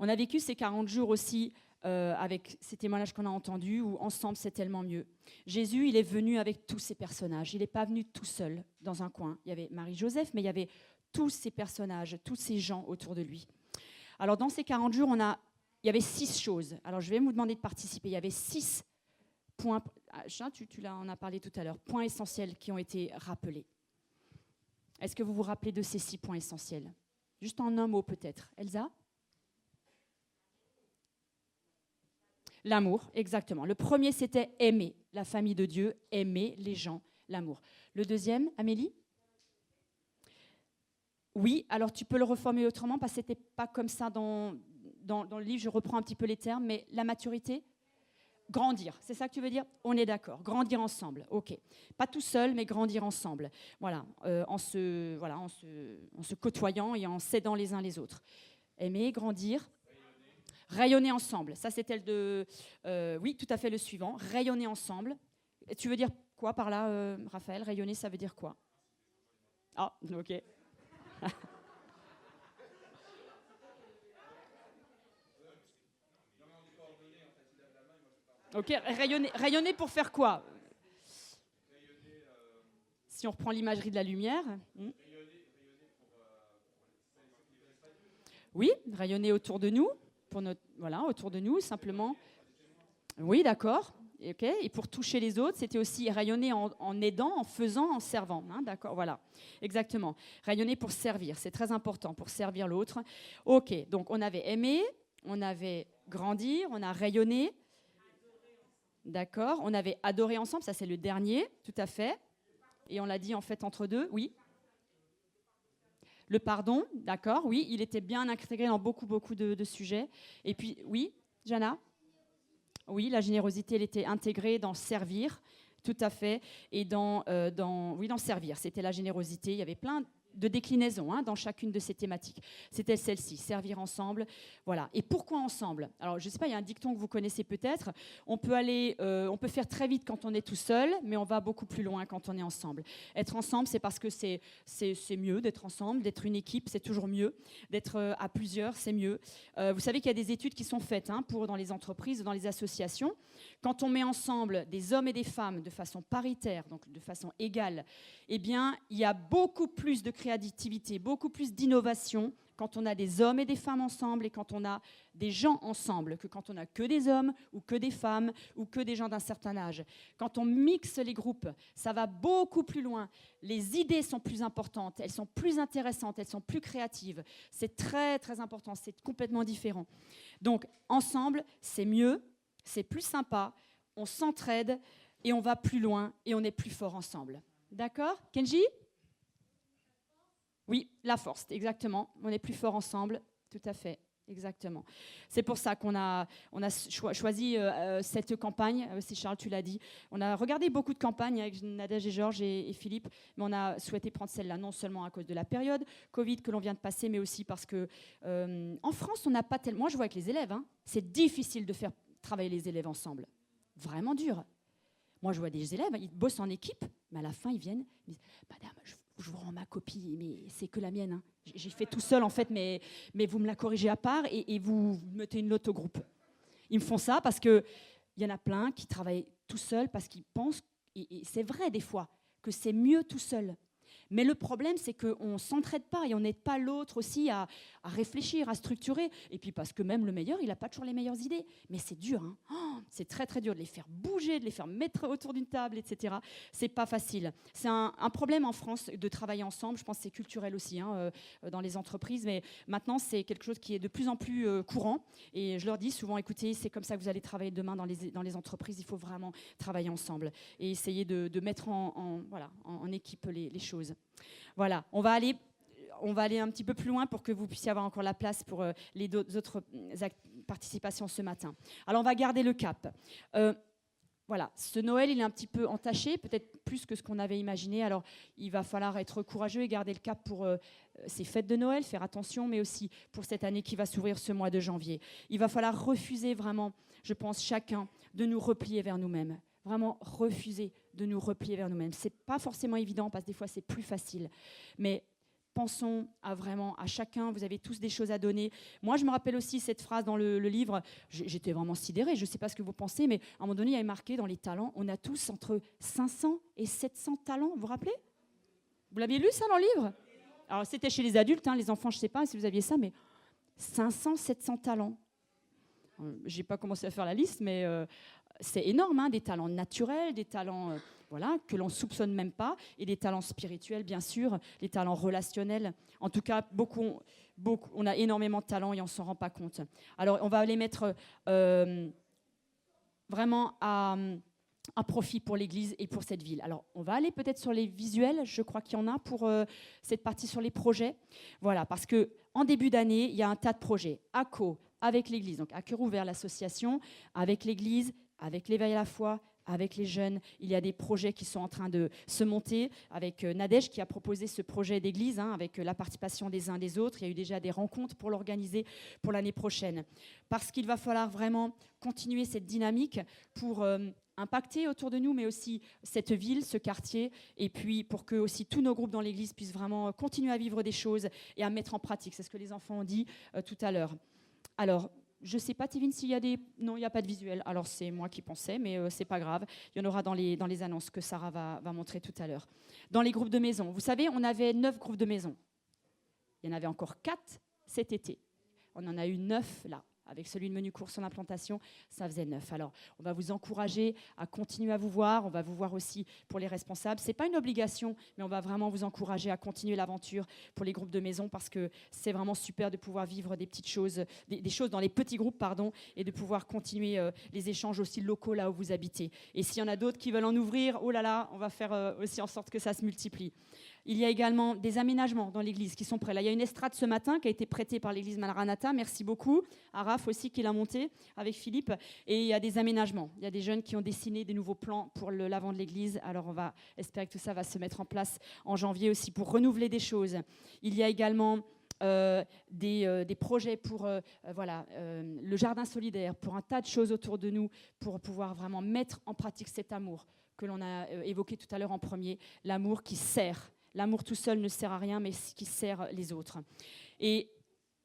On a vécu ces 40 jours aussi avec ces témoignages qu'on a entendus, où ensemble c'est tellement mieux. Jésus, il est venu avec tous ces personnages. Il n'est pas venu tout seul dans un coin. Il y avait Marie-Joseph, mais il y avait tous ces personnages, tous ces gens autour de lui. Alors dans ces 40 jours, il y avait 6 choses. Alors je vais vous demander de participer. Il y avait 6 points, tu en as parlé tout à l'heure, points essentiels qui ont été rappelés. Est-ce que vous vous rappelez de ces 6 points essentiels? Juste en un mot peut-être. Elsa? L'amour, exactement. Le premier, c'était aimer la famille de Dieu, aimer les gens, l'amour. Le deuxième, Amélie? Oui, alors tu peux le reformuler autrement parce que ce n'était pas comme ça dans le livre, je reprends un petit peu les termes, mais la maturité, grandir, c'est ça que tu veux dire? On est d'accord, grandir ensemble, ok. Pas tout seul, mais grandir ensemble. Voilà, en se côtoyant et en s'aidant les uns les autres. Aimer, grandir. Rayonner ensemble, ça c'était oui, tout à fait le suivant, rayonner ensemble. Tu veux dire quoi par là, Raphaël? Rayonner, ça veut dire quoi? Ah, ok. Ok, rayonner pour faire quoi? Si on reprend l'imagerie de la lumière. Oui, rayonner autour de nous. Autour de nous, simplement. Oui, d'accord. Okay. Et pour toucher les autres, c'était aussi rayonner en aidant, en faisant, en servant. Hein, d'accord, voilà. Exactement. Rayonner pour servir, c'est très important, pour servir l'autre. Ok, donc on avait aimé, on avait grandi, on a rayonné. D'accord. On avait adoré ensemble, ça c'est le dernier, tout à fait. Et on l'a dit en fait entre deux, oui. Le pardon, d'accord, oui, il était bien intégré dans beaucoup de sujets. Et puis, oui, Jana? Oui, la générosité, elle était intégrée dans servir, tout à fait, et dans servir. C'était la générosité, il y avait plein de déclinaisons dans chacune de ces thématiques. C'était celle-ci, servir ensemble. Voilà. Et pourquoi ensemble? Alors, je ne sais pas, il y a un dicton que vous connaissez peut-être. On peut faire très vite quand on est tout seul, mais on va beaucoup plus loin quand on est ensemble. Être ensemble, c'est parce que c'est mieux d'être ensemble, d'être une équipe, c'est toujours mieux. D'être à plusieurs, c'est mieux. Vous savez qu'il y a des études qui sont faites dans les entreprises, dans les associations. Quand on met ensemble des hommes et des femmes de façon paritaire, donc de façon égale, eh bien, il y a beaucoup plus de créativité, beaucoup plus d'innovation quand on a des hommes et des femmes ensemble et quand on a des gens ensemble, que quand on n'a que des hommes ou que des femmes ou que des gens d'un certain âge. Quand on mixe les groupes, ça va beaucoup plus loin. Les idées sont plus importantes, elles sont plus intéressantes, elles sont plus créatives. C'est très, très important, c'est complètement différent. Donc, ensemble, c'est mieux, c'est plus sympa, on s'entraide et on va plus loin et on est plus fort ensemble. D'accord? Kenji? Oui, la force, exactement. On est plus fort ensemble, tout à fait, exactement. C'est pour ça qu'on a choisi cette campagne, c'est Charles, tu l'as dit. On a regardé beaucoup de campagnes avec Nadège et Georges et Philippe, mais on a souhaité prendre celle-là, non seulement à cause de la période Covid que l'on vient de passer, mais aussi parce que en France, on n'a pas tellement... Moi, je vois avec les élèves, c'est difficile de faire travailler les élèves ensemble. Vraiment dur. Moi, je vois des élèves, ils bossent en équipe, mais à la fin, ils viennent, ils disent « Madame, je vous rends ma copie, mais c'est que la mienne. Hein. J'ai fait tout seul, en fait, mais vous me la corrigez à part et vous mettez une note au groupe. » Ils me font ça parce qu'il y en a plein qui travaillent tout seuls parce qu'ils pensent, et c'est vrai des fois, que c'est mieux tout seul. Mais le problème, c'est qu'on ne s'entraide pas et on n'aide pas l'autre aussi à réfléchir, à structurer. Et puis parce que même le meilleur, il n'a pas toujours les meilleures idées. Mais c'est dur, hein. C'est très très dur de les faire bouger, de les faire mettre autour d'une table, etc. C'est pas facile. C'est un problème en France de travailler ensemble. Je pense que c'est culturel aussi hein, dans les entreprises. Mais maintenant, c'est quelque chose qui est de plus en plus courant. Et je leur dis souvent, écoutez, c'est comme ça que vous allez travailler demain dans les entreprises. Il faut vraiment travailler ensemble et essayer de mettre en équipe les choses. Voilà, on va aller un petit peu plus loin pour que vous puissiez avoir encore la place pour les autres participations ce matin. Alors, on va garder le cap. Voilà, ce Noël, il est un petit peu entaché, peut-être plus que ce qu'on avait imaginé. Alors, il va falloir être courageux et garder le cap pour ces fêtes de Noël, faire attention, mais aussi pour cette année qui va s'ouvrir ce mois de janvier. Il va falloir refuser vraiment, je pense, chacun, de nous replier vers nous-mêmes. Vraiment refuser de nous replier vers nous-mêmes. Ce n'est pas forcément évident parce que des fois, c'est plus facile. Mais pensons à chacun. Vous avez tous des choses à donner. Moi, je me rappelle aussi cette phrase dans le livre. J'étais vraiment sidérée. Je ne sais pas ce que vous pensez, mais à un moment donné, il y avait marqué dans les talents, on a tous entre 500 et 700 talents. Vous vous rappelez? Vous l'aviez lu, ça, dans le livre? Alors, c'était chez les adultes. Hein, les enfants, je ne sais pas si vous aviez ça, mais 500, 700 talents. Je n'ai pas commencé à faire la liste, mais c'est énorme. Hein, des talents naturels, des talents... que l'on ne soupçonne même pas, et des talents spirituels, bien sûr, les talents relationnels. En tout cas, beaucoup, on a énormément de talents et on ne s'en rend pas compte. Alors, on va les mettre vraiment à profit pour l'Église et pour cette ville. Alors, on va aller peut-être sur les visuels, je crois qu'il y en a pour cette partie sur les projets. Voilà, parce qu'en début d'année, il y a un tas de projets. ACO, avec l'Église, donc à cœur ouvert, l'association, avec l'Église, avec l'éveil à la foi, avec les jeunes. Il y a des projets qui sont en train de se monter avec Nadège qui a proposé ce projet d'église avec la participation des uns des autres. Il y a eu déjà des rencontres pour l'organiser pour l'année prochaine. Parce qu'il va falloir vraiment continuer cette dynamique pour impacter autour de nous, mais aussi cette ville, ce quartier, et puis pour que aussi tous nos groupes dans l'église puissent vraiment continuer à vivre des choses et à mettre en pratique. C'est ce que les enfants ont dit tout à l'heure. Alors, je ne sais pas, Tivine, s'il y a des... Non, il n'y a pas de visuel. Alors, c'est moi qui pensais, mais ce n'est pas grave. Il y en aura dans les annonces que Sarah va montrer tout à l'heure. Dans les groupes de maison, vous savez, on avait 9 groupes de maison. Il y en avait encore 4 cet été. On en a eu 9 là. Avec celui de menu cours en implantation, ça faisait 9. Alors, on va vous encourager à continuer à vous voir. On va vous voir aussi pour les responsables. Ce n'est pas une obligation, mais on va vraiment vous encourager à continuer l'aventure pour les groupes de maison parce que c'est vraiment super de pouvoir vivre des petites choses, des choses dans les petits groupes, pardon, et de pouvoir continuer les échanges aussi locaux là où vous habitez. Et s'il y en a d'autres qui veulent en ouvrir, oh là là, on va faire aussi en sorte que ça se multiplie. Il y a également des aménagements dans l'église qui sont prêts. Là, il y a une estrade ce matin qui a été prêtée par l'église Maranatha. Merci beaucoup. À Raph aussi qui l'a montée avec Philippe. Et il y a des aménagements. Il y a des jeunes qui ont dessiné des nouveaux plans pour l'avant de l'église. Alors, on va espérer que tout ça va se mettre en place en janvier aussi pour renouveler des choses. Il y a également des projets pour le jardin solidaire, pour un tas de choses autour de nous, pour pouvoir vraiment mettre en pratique cet amour que l'on a évoqué tout à l'heure en premier, l'amour qui sert. L'amour tout seul ne sert à rien, mais qui sert les autres. Et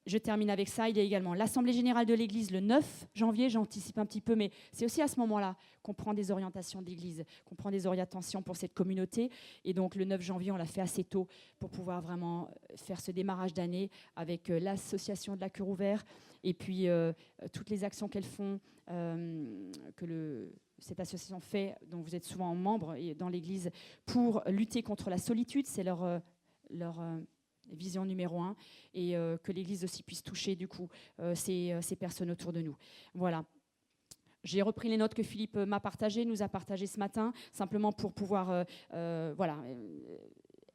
je termine avec ça. Il y a également l'Assemblée générale de l'Église le 9 janvier. J'anticipe un petit peu, mais c'est aussi à ce moment-là qu'on prend des orientations d'Église, qu'on prend des orientations pour cette communauté. Et donc, le 9 janvier, on l'a fait assez tôt pour pouvoir vraiment faire ce démarrage d'année avec l'association de la Cœur Ouvert et puis toutes les actions qu'elles font, cette association fait, dont vous êtes souvent membre et dans l'Église, pour lutter contre la solitude. C'est leur vision numéro 1, et que l'Église aussi puisse toucher du coup ces personnes autour de nous. Voilà. J'ai repris les notes que Philippe nous a partagées ce matin, simplement pour pouvoir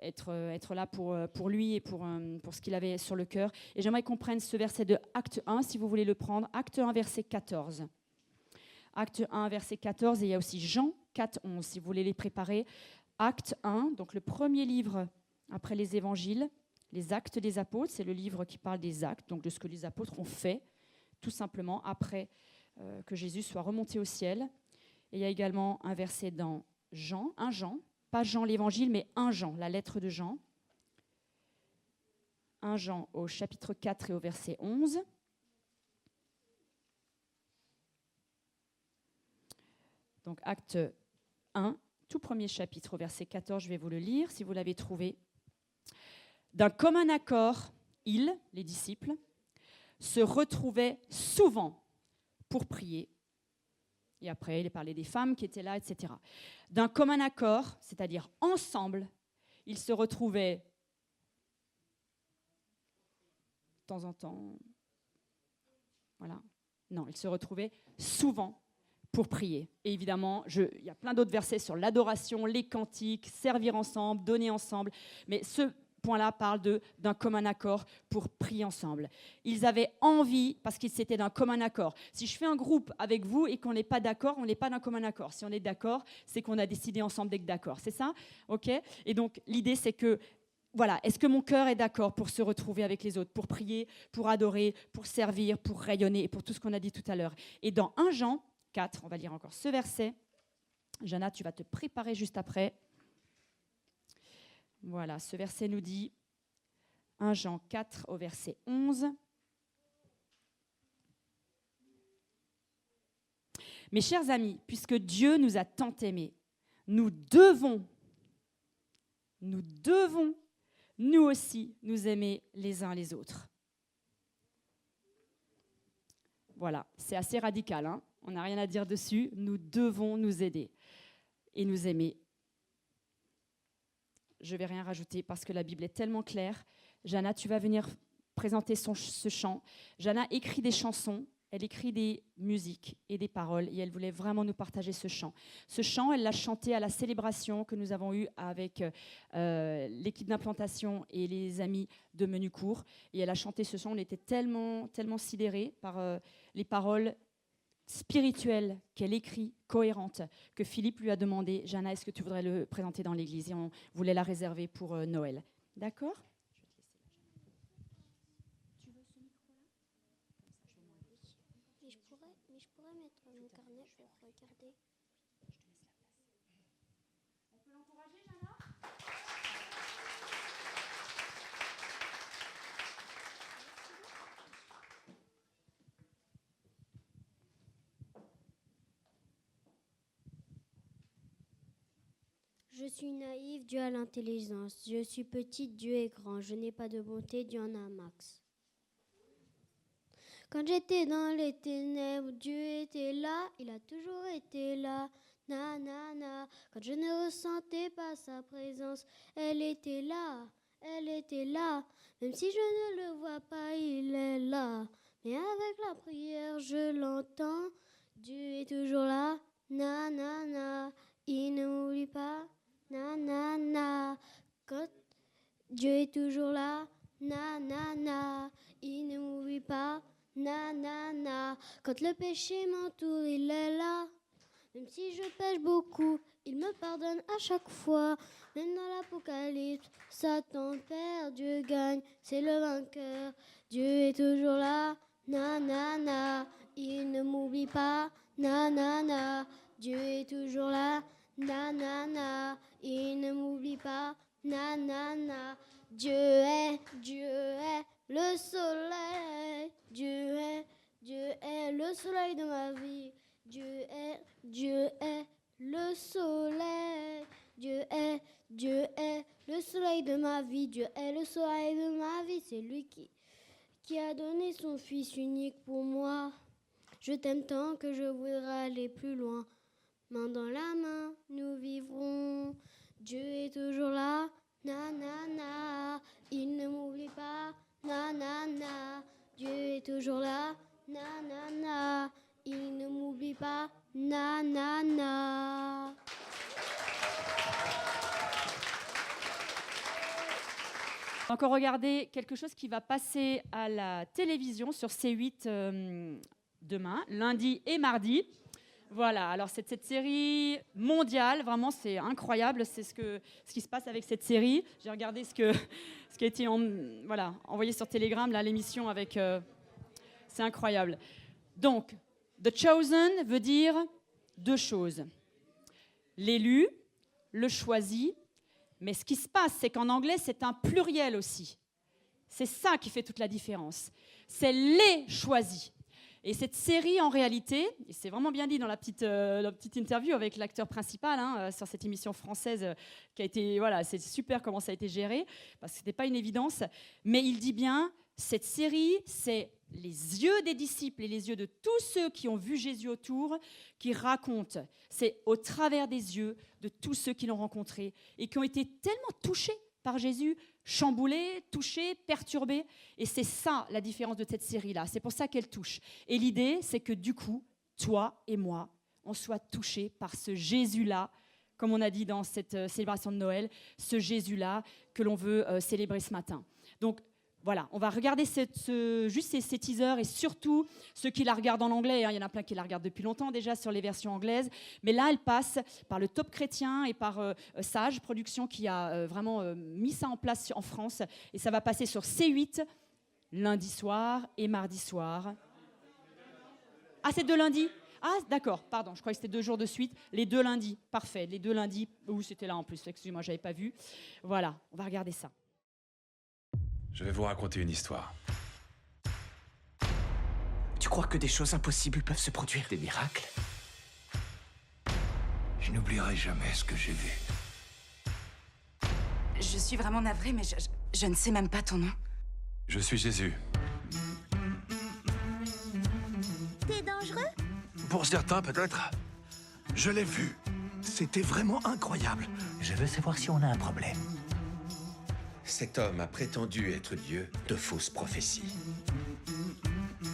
être là pour lui et pour ce qu'il avait sur le cœur. Et j'aimerais qu'on prenne ce verset de Acte 1, si vous voulez le prendre. Acte 1, verset 14. Acte 1, verset 14, et il y a aussi Jean 4, 11, si vous voulez les préparer. Acte 1, donc le premier livre après les évangiles, les Actes des apôtres, c'est le livre qui parle des actes, donc de ce que les apôtres ont fait, tout simplement, après que Jésus soit remonté au ciel. Et il y a également un verset dans Jean, 1 Jean, pas Jean l'évangile, mais 1 Jean, la lettre de Jean. 1 Jean au chapitre 4 et au verset 11. Donc acte 1, tout premier chapitre au verset 14, je vais vous le lire si vous l'avez trouvé. D'un commun accord, ils, les disciples, se retrouvaient souvent pour prier. Et après, il est parlé des femmes qui étaient là, etc. D'un commun accord, c'est-à-dire ensemble, ils se retrouvaient de temps en temps. Voilà. Non, ils se retrouvaient souvent pour prier. Et évidemment, il y a plein d'autres versets sur l'adoration, les cantiques, servir ensemble, donner ensemble. Mais ce point-là parle d'un commun accord pour prier ensemble. Ils avaient envie, parce qu'ils étaient d'un commun accord. Si je fais un groupe avec vous et qu'on n'est pas d'accord, on n'est pas d'un commun accord. Si on est d'accord, c'est qu'on a décidé ensemble d'être d'accord. C'est ça? OK? Et donc, l'idée, c'est que, voilà, est-ce que mon cœur est d'accord pour se retrouver avec les autres, pour prier, pour adorer, pour servir, pour rayonner, et pour tout ce qu'on a dit tout à l'heure? Et dans 1 Jean 4, on va lire encore ce verset. Jana, tu vas te préparer juste après. Voilà, ce verset nous dit, 1 Jean 4 au verset 11. Mes chers amis, puisque Dieu nous a tant aimés, nous devons, nous aussi, nous aimer les uns les autres. Voilà, c'est assez radical, hein? On n'a rien à dire dessus. Nous devons nous aider et nous aimer. Je ne vais rien rajouter parce que la Bible est tellement claire. Jana, tu vas venir présenter ce chant. Jana écrit des chansons, elle écrit des musiques et des paroles et elle voulait vraiment nous partager ce chant. Ce chant, elle l'a chanté à la célébration que nous avons eue avec l'équipe d'implantation et les amis de Menucourt. Et elle a chanté ce chant, on était tellement sidérés par les paroles spirituelle qu'elle écrit, cohérente, que Philippe lui a demandé, Jana, est-ce que tu voudrais le présenter dans l'église? Et on voulait la réserver pour Noël. D'accord? Tu veux ce micro-là? Mais je pourrais mettre mon carnet pour regarder. On peut l'encourager, Jana? Je suis naïve, Dieu a l'intelligence. Je suis petite, Dieu est grand. Je n'ai pas de bonté, Dieu en a un max. Quand j'étais dans les ténèbres, Dieu était là, il a toujours été là. Na, na, na. Quand je ne ressentais pas sa présence, elle était là, elle était là. Même si je ne le vois pas, il est là. Mais avec la prière, je l'entends. Dieu est toujours là, na, na, na. Il ne m'oublie pas. Na na na, quand Dieu est toujours là, na na na, il ne m'oublie pas, na na na, quand le péché m'entoure, il est là, même si je pêche beaucoup, il me pardonne à chaque fois, même dans l'Apocalypse, Satan perd, Dieu gagne, c'est le vainqueur, Dieu est toujours là, na na na, il ne m'oublie pas, na na na, Dieu est toujours là. Na na na, il ne m'oublie pas, na na na. Dieu est le soleil. Dieu est le soleil de ma vie. Dieu est le soleil. Dieu est le soleil de ma vie. Dieu est le soleil de ma vie. C'est lui qui a donné son fils unique pour moi. Je t'aime tant que je voudrais aller plus loin. Main dans la main, nous vivrons. Dieu est toujours là, na na na. Il ne m'oublie pas, na na na. Dieu est toujours là, na na na. Il ne m'oublie pas, na na na. On va encore regarder quelque chose qui va passer à la télévision sur C8 demain, lundi et mardi. Voilà, alors c'est cette série mondiale, vraiment c'est incroyable, c'est ce qui se passe avec cette série. J'ai regardé ce qui a été envoyé sur Telegram, là, l'émission avec... c'est incroyable. Donc, The Chosen veut dire 2 choses. L'élu, le choisi, mais ce qui se passe, c'est qu'en anglais, c'est un pluriel aussi. C'est ça qui fait toute la différence. C'est les choisis. Et cette série, en réalité, et c'est vraiment bien dit dans la petite interview avec l'acteur principal sur cette émission française qui a été, voilà, c'est super comment ça a été géré, parce que ce n'était pas une évidence, mais il dit bien, cette série, c'est les yeux des disciples et les yeux de tous ceux qui ont vu Jésus autour, qui racontent. C'est au travers des yeux de tous ceux qui l'ont rencontré et qui ont été tellement touchés par Jésus, chamboulés, touchés, perturbés. Et c'est ça la différence de cette série-là. C'est pour ça qu'elle touche. Et l'idée, c'est que du coup, toi et moi, on soit touchés par ce Jésus-là, comme on a dit dans cette célébration de Noël, ce Jésus-là que l'on veut célébrer ce matin. Donc, voilà, on va regarder juste ces teasers et surtout ceux qui la regardent en anglais. Il y en a plein qui la regardent depuis longtemps déjà sur les versions anglaises. Mais là, elle passe par le Top Chrétien et par Sage Production qui a vraiment mis ça en place en France. Et ça va passer sur C8 lundi soir et mardi soir. Ah, c'est 2 lundis ? Ah, d'accord, pardon, je croyais que c'était 2 jours de suite. Les 2 lundis, parfait. Les 2 lundis, c'était là en plus, excusez-moi, je n'avais pas vu. Voilà, on va regarder ça. Je vais vous raconter une histoire. Tu crois que des choses impossibles peuvent se produire? Des miracles? Je n'oublierai jamais ce que j'ai vu. Je suis vraiment navrée, mais je ne sais même pas ton nom. Je suis Jésus. T'es dangereux? Pour certains, peut-être. Je l'ai vu. C'était vraiment incroyable. Je veux savoir si on a un problème. Cet homme a prétendu être Dieu de fausses prophéties.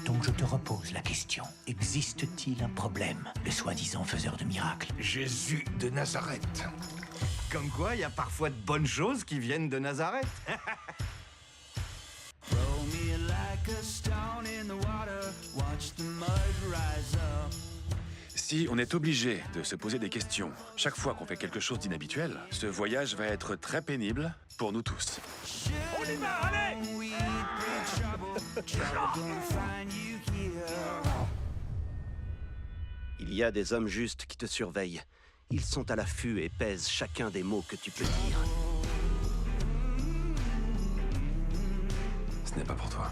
Donc je te repose la question. Existe-t-il un problème, le soi-disant faiseur de miracles? Jésus de Nazareth. Comme quoi, il y a parfois de bonnes choses qui viennent de Nazareth. Si on est obligé de se poser des questions chaque fois qu'on fait quelque chose d'inhabituel, ce voyage va être très pénible pour nous tous. On y va, allez! Il y a des hommes justes qui te surveillent. Ils sont à l'affût et pèsent chacun des mots que tu peux dire. Ce n'est pas pour toi.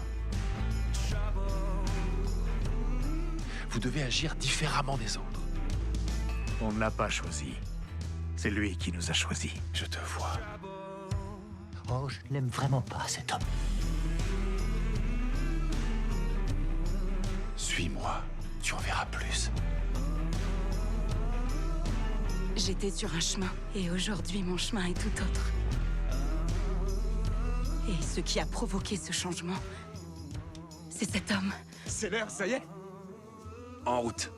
Vous devez agir différemment des autres. On ne l'a pas choisi. C'est lui qui nous a choisis. Je te vois. Oh, je ne l'aime vraiment pas, cet homme. Suis-moi, tu en verras plus. J'étais sur un chemin, et aujourd'hui, mon chemin est tout autre. Et ce qui a provoqué ce changement, c'est cet homme. C'est l'heure, ça y est. En route.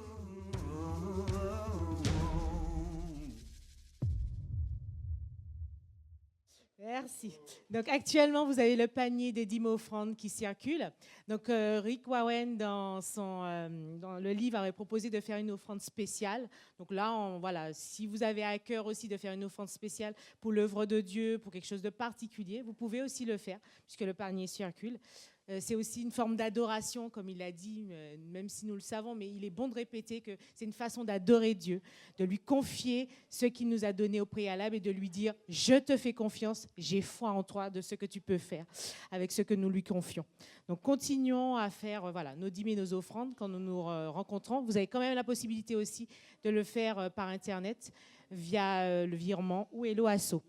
Merci. Donc actuellement, vous avez le panier des 10 offrandes qui circule. Donc Rick Warren, dans le livre, avait proposé de faire une offrande spéciale. Donc là, voilà, si vous avez à cœur aussi de faire une offrande spéciale pour l'œuvre de Dieu, pour quelque chose de particulier, vous pouvez aussi le faire, puisque le panier circule. C'est aussi une forme d'adoration, comme il l'a dit, même si nous le savons, mais il est bon de répéter que c'est une façon d'adorer Dieu, de lui confier ce qu'il nous a donné au préalable et de lui dire « Je te fais confiance, j'ai foi en toi de ce que tu peux faire avec ce que nous lui confions ». Donc continuons à faire nos dîmes et nos offrandes quand nous nous rencontrons. Vous avez quand même la possibilité aussi de le faire par Internet via le virement ou Hello Asso.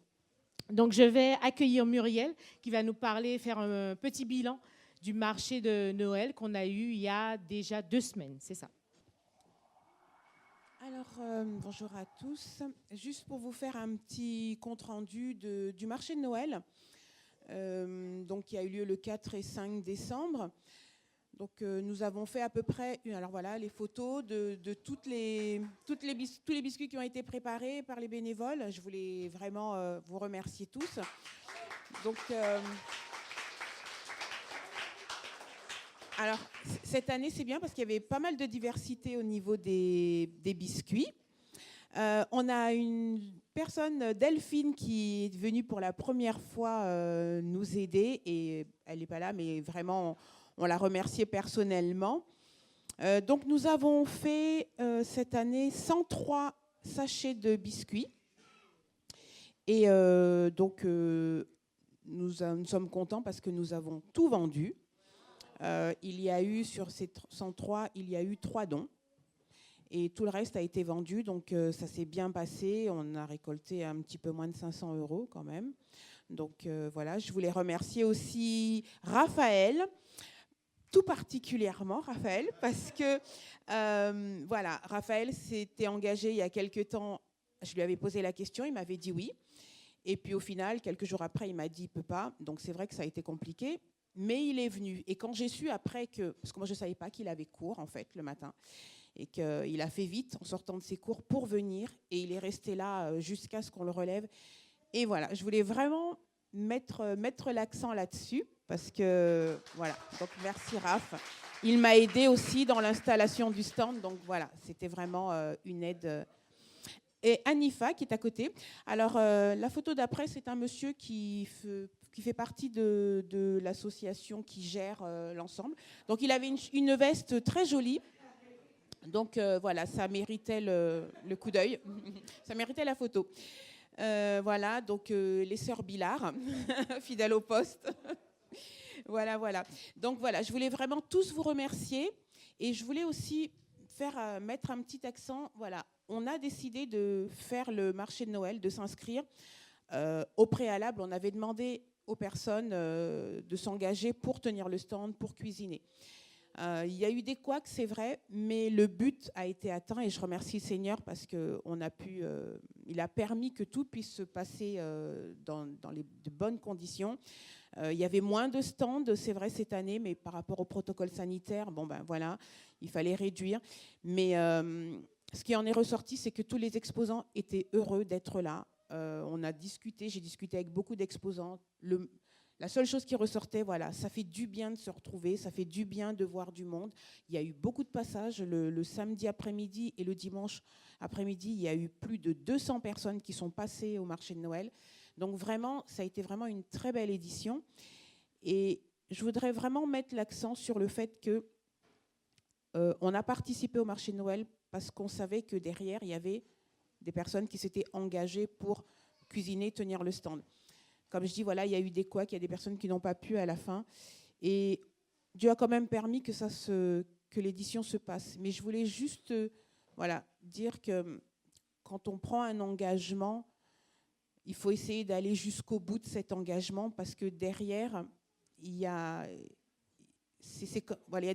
Donc je vais accueillir Muriel qui va nous parler, faire un petit bilan du marché de Noël qu'on a eu il y a déjà 2 semaines, c'est ça. Alors, bonjour à tous. Juste pour vous faire un petit compte-rendu du marché de Noël, donc, qui a eu lieu le 4 et 5 décembre. Donc, nous avons fait à peu près, alors voilà, les photos de tous les biscuits qui ont été préparés par les bénévoles. Je voulais vraiment vous remercier tous. Donc, alors, cette année, c'est bien parce qu'il y avait pas mal de diversité au niveau des biscuits. On a une personne, Delphine, qui est venue pour la première fois nous aider. Et elle n'est pas là, mais vraiment, on l'a remerciée personnellement. Donc nous avons fait cette année 103 sachets de biscuits. Et donc nous sommes contents parce que nous avons tout vendu. Il y a eu sur ces 103, il y a eu 3 dons. Et tout le reste a été vendu, donc ça s'est bien passé. On a récolté un petit peu moins de 500 € quand même. Donc voilà, je voulais remercier aussi Raphaël, tout particulièrement Raphaël, parce que voilà, Raphaël s'était engagé il y a quelque temps. Je lui avais posé la question, il m'avait dit oui. Et puis au final, quelques jours après, il m'a dit il peut pas. Donc c'est vrai que ça a été compliqué, mais il est venu. Et quand j'ai su après que, parce que moi je savais pas qu'il avait cours en fait le matin, et qu'il a fait vite en sortant de ses cours pour venir, et il est resté là jusqu'à ce qu'on le relève. Et voilà, je voulais vraiment mettre l'accent là-dessus, parce que, voilà, donc merci Raph. Il m'a aidé aussi dans l'installation du stand, donc voilà, c'était vraiment une aide. Et Anifa, qui est à côté. Alors, la photo d'après, c'est un monsieur qui fait partie de l'association qui gère l'ensemble. Donc, il avait une veste très jolie. Donc voilà, ça méritait le coup d'œil, ça méritait la photo. Voilà, donc les sœurs Billard, fidèles au poste. Voilà. Donc voilà, je voulais vraiment tous vous remercier, et je voulais aussi mettre un petit accent. Voilà, on a décidé de faire le marché de Noël, de s'inscrire. Au préalable, on avait demandé aux personnes de s'engager pour tenir le stand, pour cuisiner. Il y a eu des couacs, c'est vrai, mais le but a été atteint, et je remercie le Seigneur parce il a permis que tout puisse se passer dans de bonnes conditions. Il y avait moins de stands, c'est vrai, cette année, mais par rapport au protocole sanitaire, voilà, il fallait réduire. Mais ce qui en est ressorti, c'est que tous les exposants étaient heureux d'être là. On a discuté, j'ai discuté avec beaucoup d'exposants. La seule chose qui ressortait, voilà, ça fait du bien de se retrouver, ça fait du bien de voir du monde. Il y a eu beaucoup de passages le samedi après-midi et le dimanche après-midi. Il y a eu plus de 200 personnes qui sont passées au marché de Noël. Donc vraiment, ça a été vraiment une très belle édition. Et je voudrais vraiment mettre l'accent sur le fait que on a participé au marché de Noël parce qu'on savait que derrière, il y avait des personnes qui s'étaient engagées pour cuisiner, tenir le stand. Comme je dis, voilà, il y a eu des couacs, il y a des personnes qui n'ont pas pu à la fin. Et Dieu a quand même permis que l'édition se passe. Mais je voulais juste dire que quand on prend un engagement, il faut essayer d'aller jusqu'au bout de cet engagement, parce que derrière,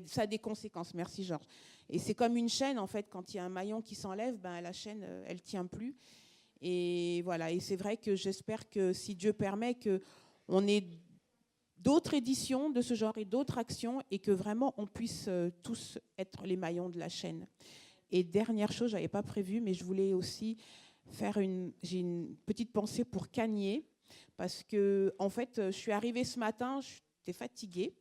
ça a des conséquences. Merci Georges. Et c'est comme une chaîne, en fait, quand il y a un maillon qui s'enlève, la chaîne, elle ne tient plus. Et voilà, et c'est vrai que j'espère que si Dieu permet qu'on ait d'autres éditions de ce genre et d'autres actions, et que vraiment on puisse tous être les maillons de la chaîne. Et dernière chose, je n'avais pas prévu, mais je voulais aussi j'ai une petite pensée pour Cagné, parce que en fait, je suis arrivée ce matin, j'étais fatiguée,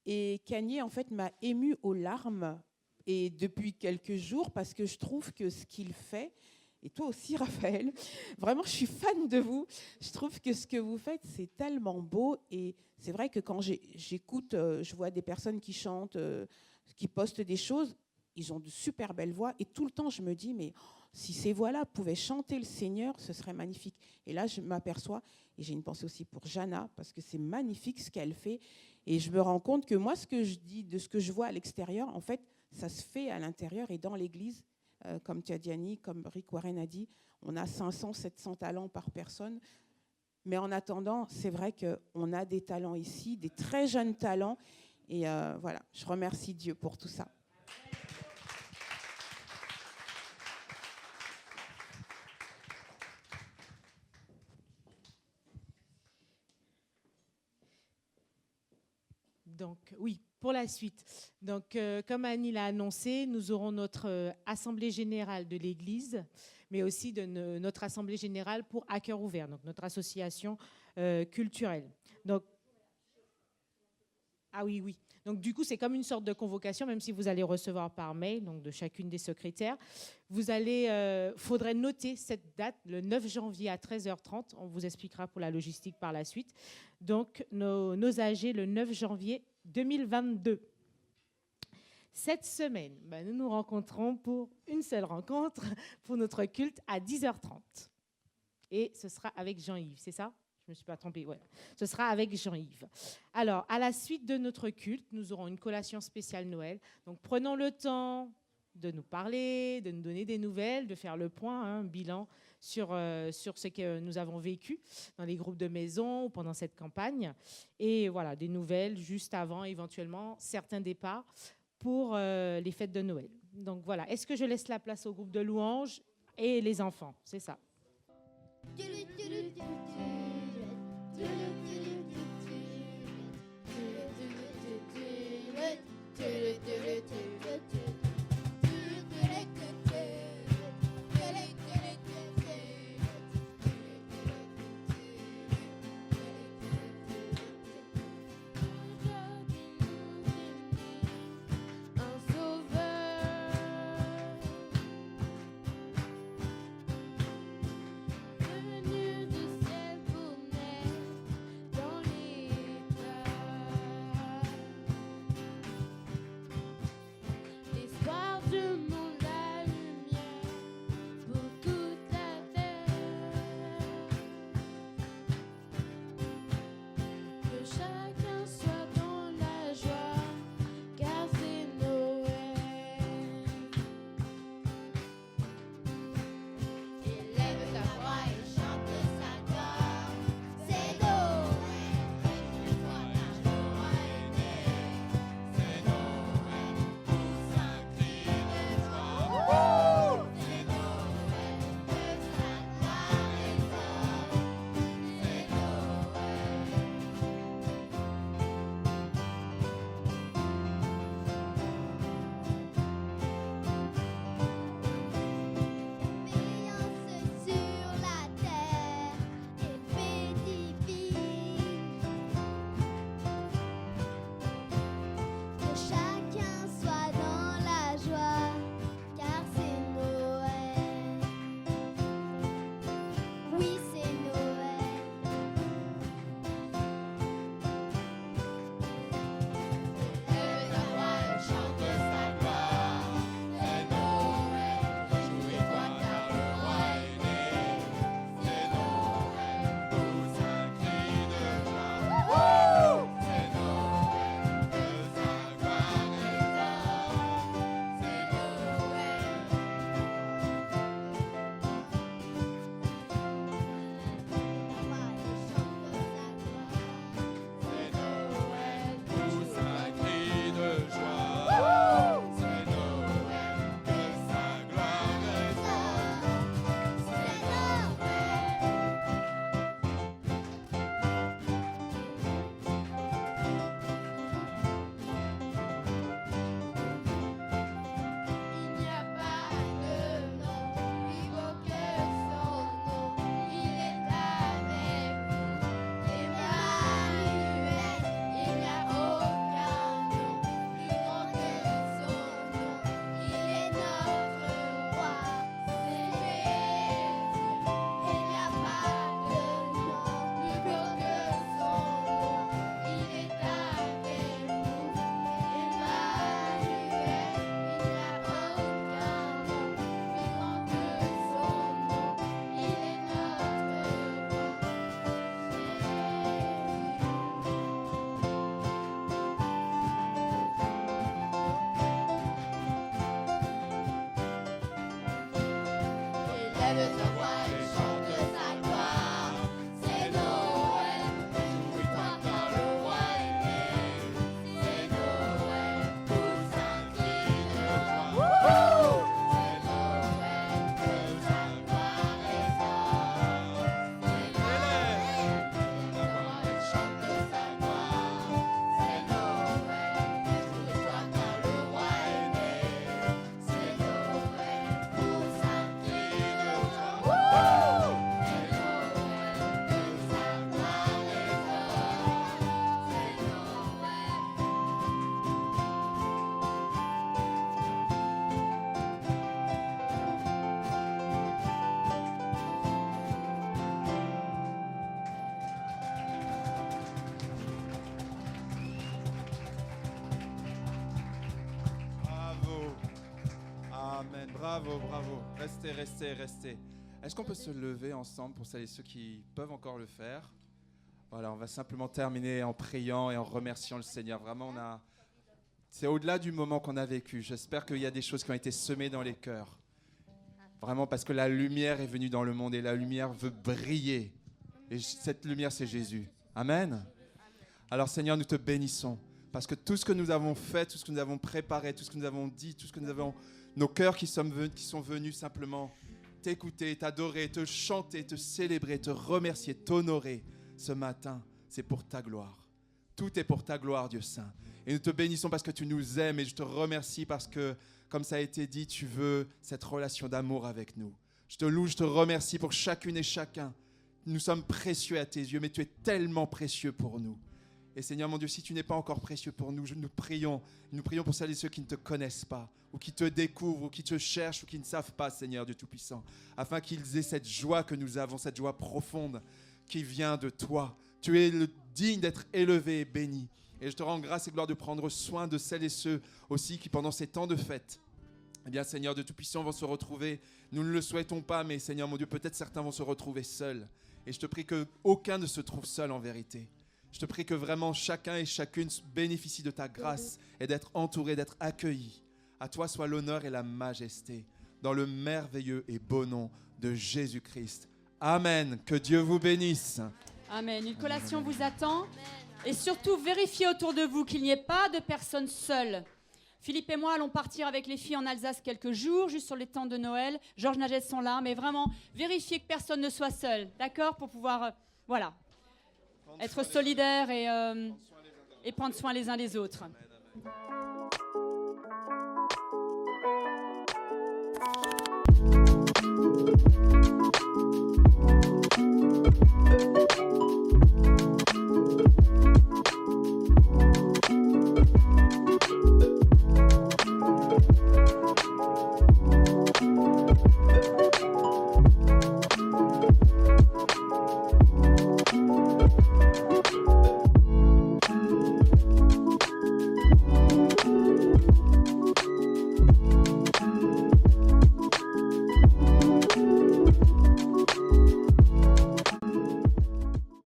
et Cagné en fait m'a émue aux larmes, et depuis quelques jours, parce que je trouve que ce qu'il fait, et toi aussi, Raphaël, vraiment, je suis fan de vous. Je trouve que ce que vous faites, c'est tellement beau. Et c'est vrai que quand j'écoute, je vois des personnes qui chantent, qui postent des choses, ils ont de super belles voix. Et tout le temps, je me dis, mais si ces voix-là pouvaient chanter le Seigneur, ce serait magnifique. Et là, je m'aperçois, et j'ai une pensée aussi pour Jana, parce que c'est magnifique ce qu'elle fait. Et je me rends compte que moi, ce que je dis, de ce que je vois à l'extérieur, en fait, ça se fait à l'intérieur et dans l'Église. Comme tu as dit, Annie, comme Rick Warren a dit, on a 500, 700 talents par personne. Mais en attendant, c'est vrai qu'on a des talents ici, des très jeunes talents. Et voilà, je remercie Dieu pour tout ça. Donc, oui, pour la suite. Donc, comme Annie l'a annoncé, nous aurons notre assemblée générale de l'Église, mais aussi de notre assemblée générale pour À Cœur Ouvert, donc notre association culturelle. Donc, ah oui. Donc, du coup, c'est comme une sorte de convocation, même si vous allez recevoir par mail, donc de chacune des secrétaires. Faudrait noter cette date, le 9 janvier à 13h30. On vous expliquera pour la logistique par la suite. Donc, nos AG, le 9 janvier 2022. Cette semaine, nous nous rencontrons pour une seule rencontre, pour notre culte à 10h30. Et ce sera avec Jean-Yves, c'est ça? Je ne me suis pas trompée, ouais. Ce sera avec Jean-Yves. Alors, à la suite de notre culte, nous aurons une collation spéciale Noël. Donc, prenons le temps de nous parler, de nous donner des nouvelles, de faire le point, un bilan sur ce que nous avons vécu dans les groupes de maison ou pendant cette campagne. Et voilà, des nouvelles juste avant, éventuellement, certains départs pour les fêtes de Noël. Donc voilà, est-ce que je laisse la place au groupe de louanges et les enfants? C'est ça. Venu du ciel pour naître dans les Bravo, bravo. Restez, restez, restez. Est-ce qu'on peut se lever ensemble pour celles et ceux qui peuvent encore le faire? Voilà, on va simplement terminer en priant et en remerciant le Seigneur. Vraiment, c'est au-delà du moment qu'on a vécu. J'espère qu'il y a des choses qui ont été semées dans les cœurs. Vraiment, parce que la lumière est venue dans le monde et la lumière veut briller. Et cette lumière, c'est Jésus. Amen. Alors, Seigneur, nous te bénissons. Parce que tout ce que nous avons fait, tout ce que nous avons préparé, tout ce que nous avons dit, tout ce que nous avons... Nos cœurs qui sont venus simplement t'écouter, t'adorer, te chanter, te célébrer, te remercier, t'honorer ce matin, c'est pour ta gloire. Tout est pour ta gloire, Dieu Saint. Et nous te bénissons parce que tu nous aimes et je te remercie parce que, comme ça a été dit, tu veux cette relation d'amour avec nous. Je te loue, je te remercie pour chacune et chacun. Nous sommes précieux à tes yeux, mais tu es tellement précieux pour nous. Et Seigneur, mon Dieu, si tu n'es pas encore précieux pour nous, nous prions pour celles et ceux qui ne te connaissent pas, ou qui te découvrent, ou qui te cherchent, ou qui ne savent pas, Seigneur Dieu Tout-Puissant, afin qu'ils aient cette joie que nous avons, cette joie profonde qui vient de toi. Tu es digne d'être élevé et béni. Et je te rends grâce et gloire de prendre soin de celles et ceux aussi qui, pendant ces temps de fête, eh bien, Seigneur Dieu Tout-Puissant, vont se retrouver. Nous ne le souhaitons pas, mais Seigneur, mon Dieu, peut-être certains vont se retrouver seuls. Et je te prie qu'aucun ne se trouve seul en vérité. Je te prie que vraiment chacun et chacune bénéficie de ta grâce et d'être entouré, d'être accueilli. À toi soit l'honneur et la majesté, dans le merveilleux et beau nom de Jésus-Christ. Amen. Que Dieu vous bénisse. Amen. Une collation vous attend. Et surtout, vérifiez autour de vous qu'il n'y ait pas de personnes seules. Philippe et moi allons partir avec les filles en Alsace quelques jours, juste sur les temps de Noël. Georges Nagel sont là, mais vraiment, vérifiez que personne ne soit seul, d'accord? Pour pouvoir, voilà, être solidaires et prendre soin les uns des autres. Amen, amen.